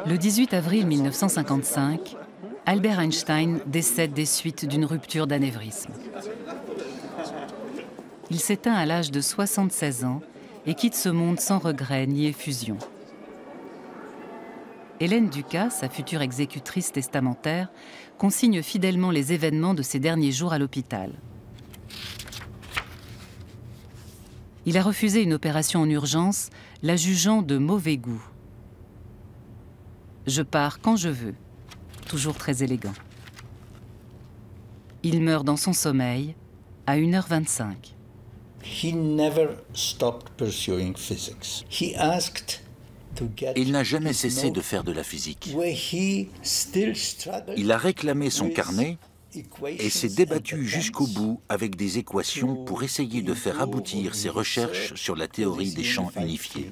Le 18 avril 1955, Albert Einstein décède des suites d'une rupture d'anévrisme. Il s'éteint à l'âge de 76 ans et quitte ce monde sans regret ni effusion. Hélène Ducas, sa future exécutrice testamentaire, consigne fidèlement les événements de ses derniers jours à l'hôpital. Il a refusé une opération en urgence, la jugeant de mauvais goût. Je pars quand je veux, toujours très élégant. Il meurt dans son sommeil à 1h25. Il n'a jamais cessé de faire de la physique. Il a réclamé son carnet et s'est débattu jusqu'au bout avec des équations pour essayer de faire aboutir ses recherches sur la théorie des champs unifiés.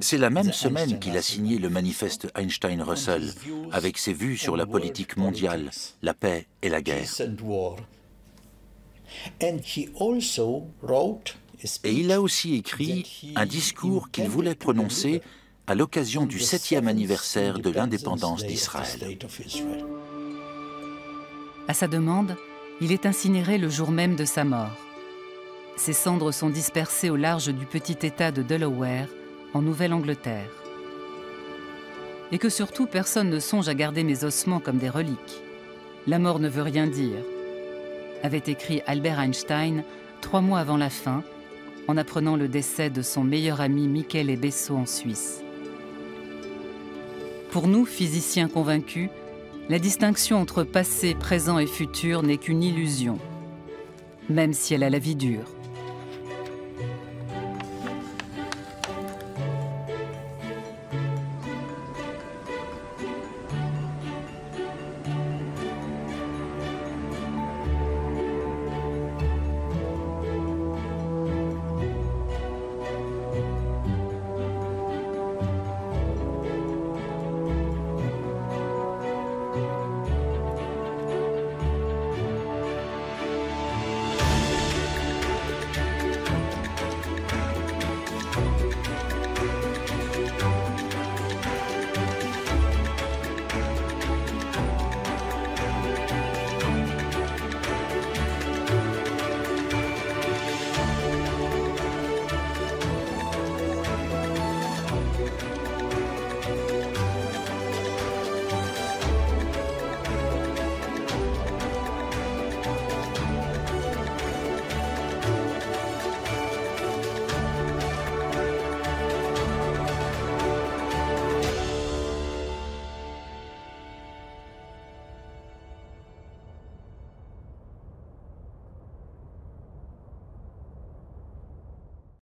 C'est la même semaine qu'il a signé le manifeste Einstein-Russell, avec ses vues sur la politique mondiale, la paix et la guerre. Et il a aussi écrit un discours qu'il voulait prononcer à l'occasion du 7e anniversaire de l'indépendance d'Israël. À sa demande, il est incinéré le jour même de sa mort. Ses cendres sont dispersées au large du petit État de Delaware, en Nouvelle-Angleterre. Et que surtout, personne ne songe à garder mes ossements comme des reliques. La mort ne veut rien dire, avait écrit Albert Einstein 3 mois avant la fin, en apprenant le décès de son meilleur ami Michele Besso en Suisse. Pour nous, physiciens convaincus, la distinction entre passé, présent et futur n'est qu'une illusion, même si elle a la vie dure.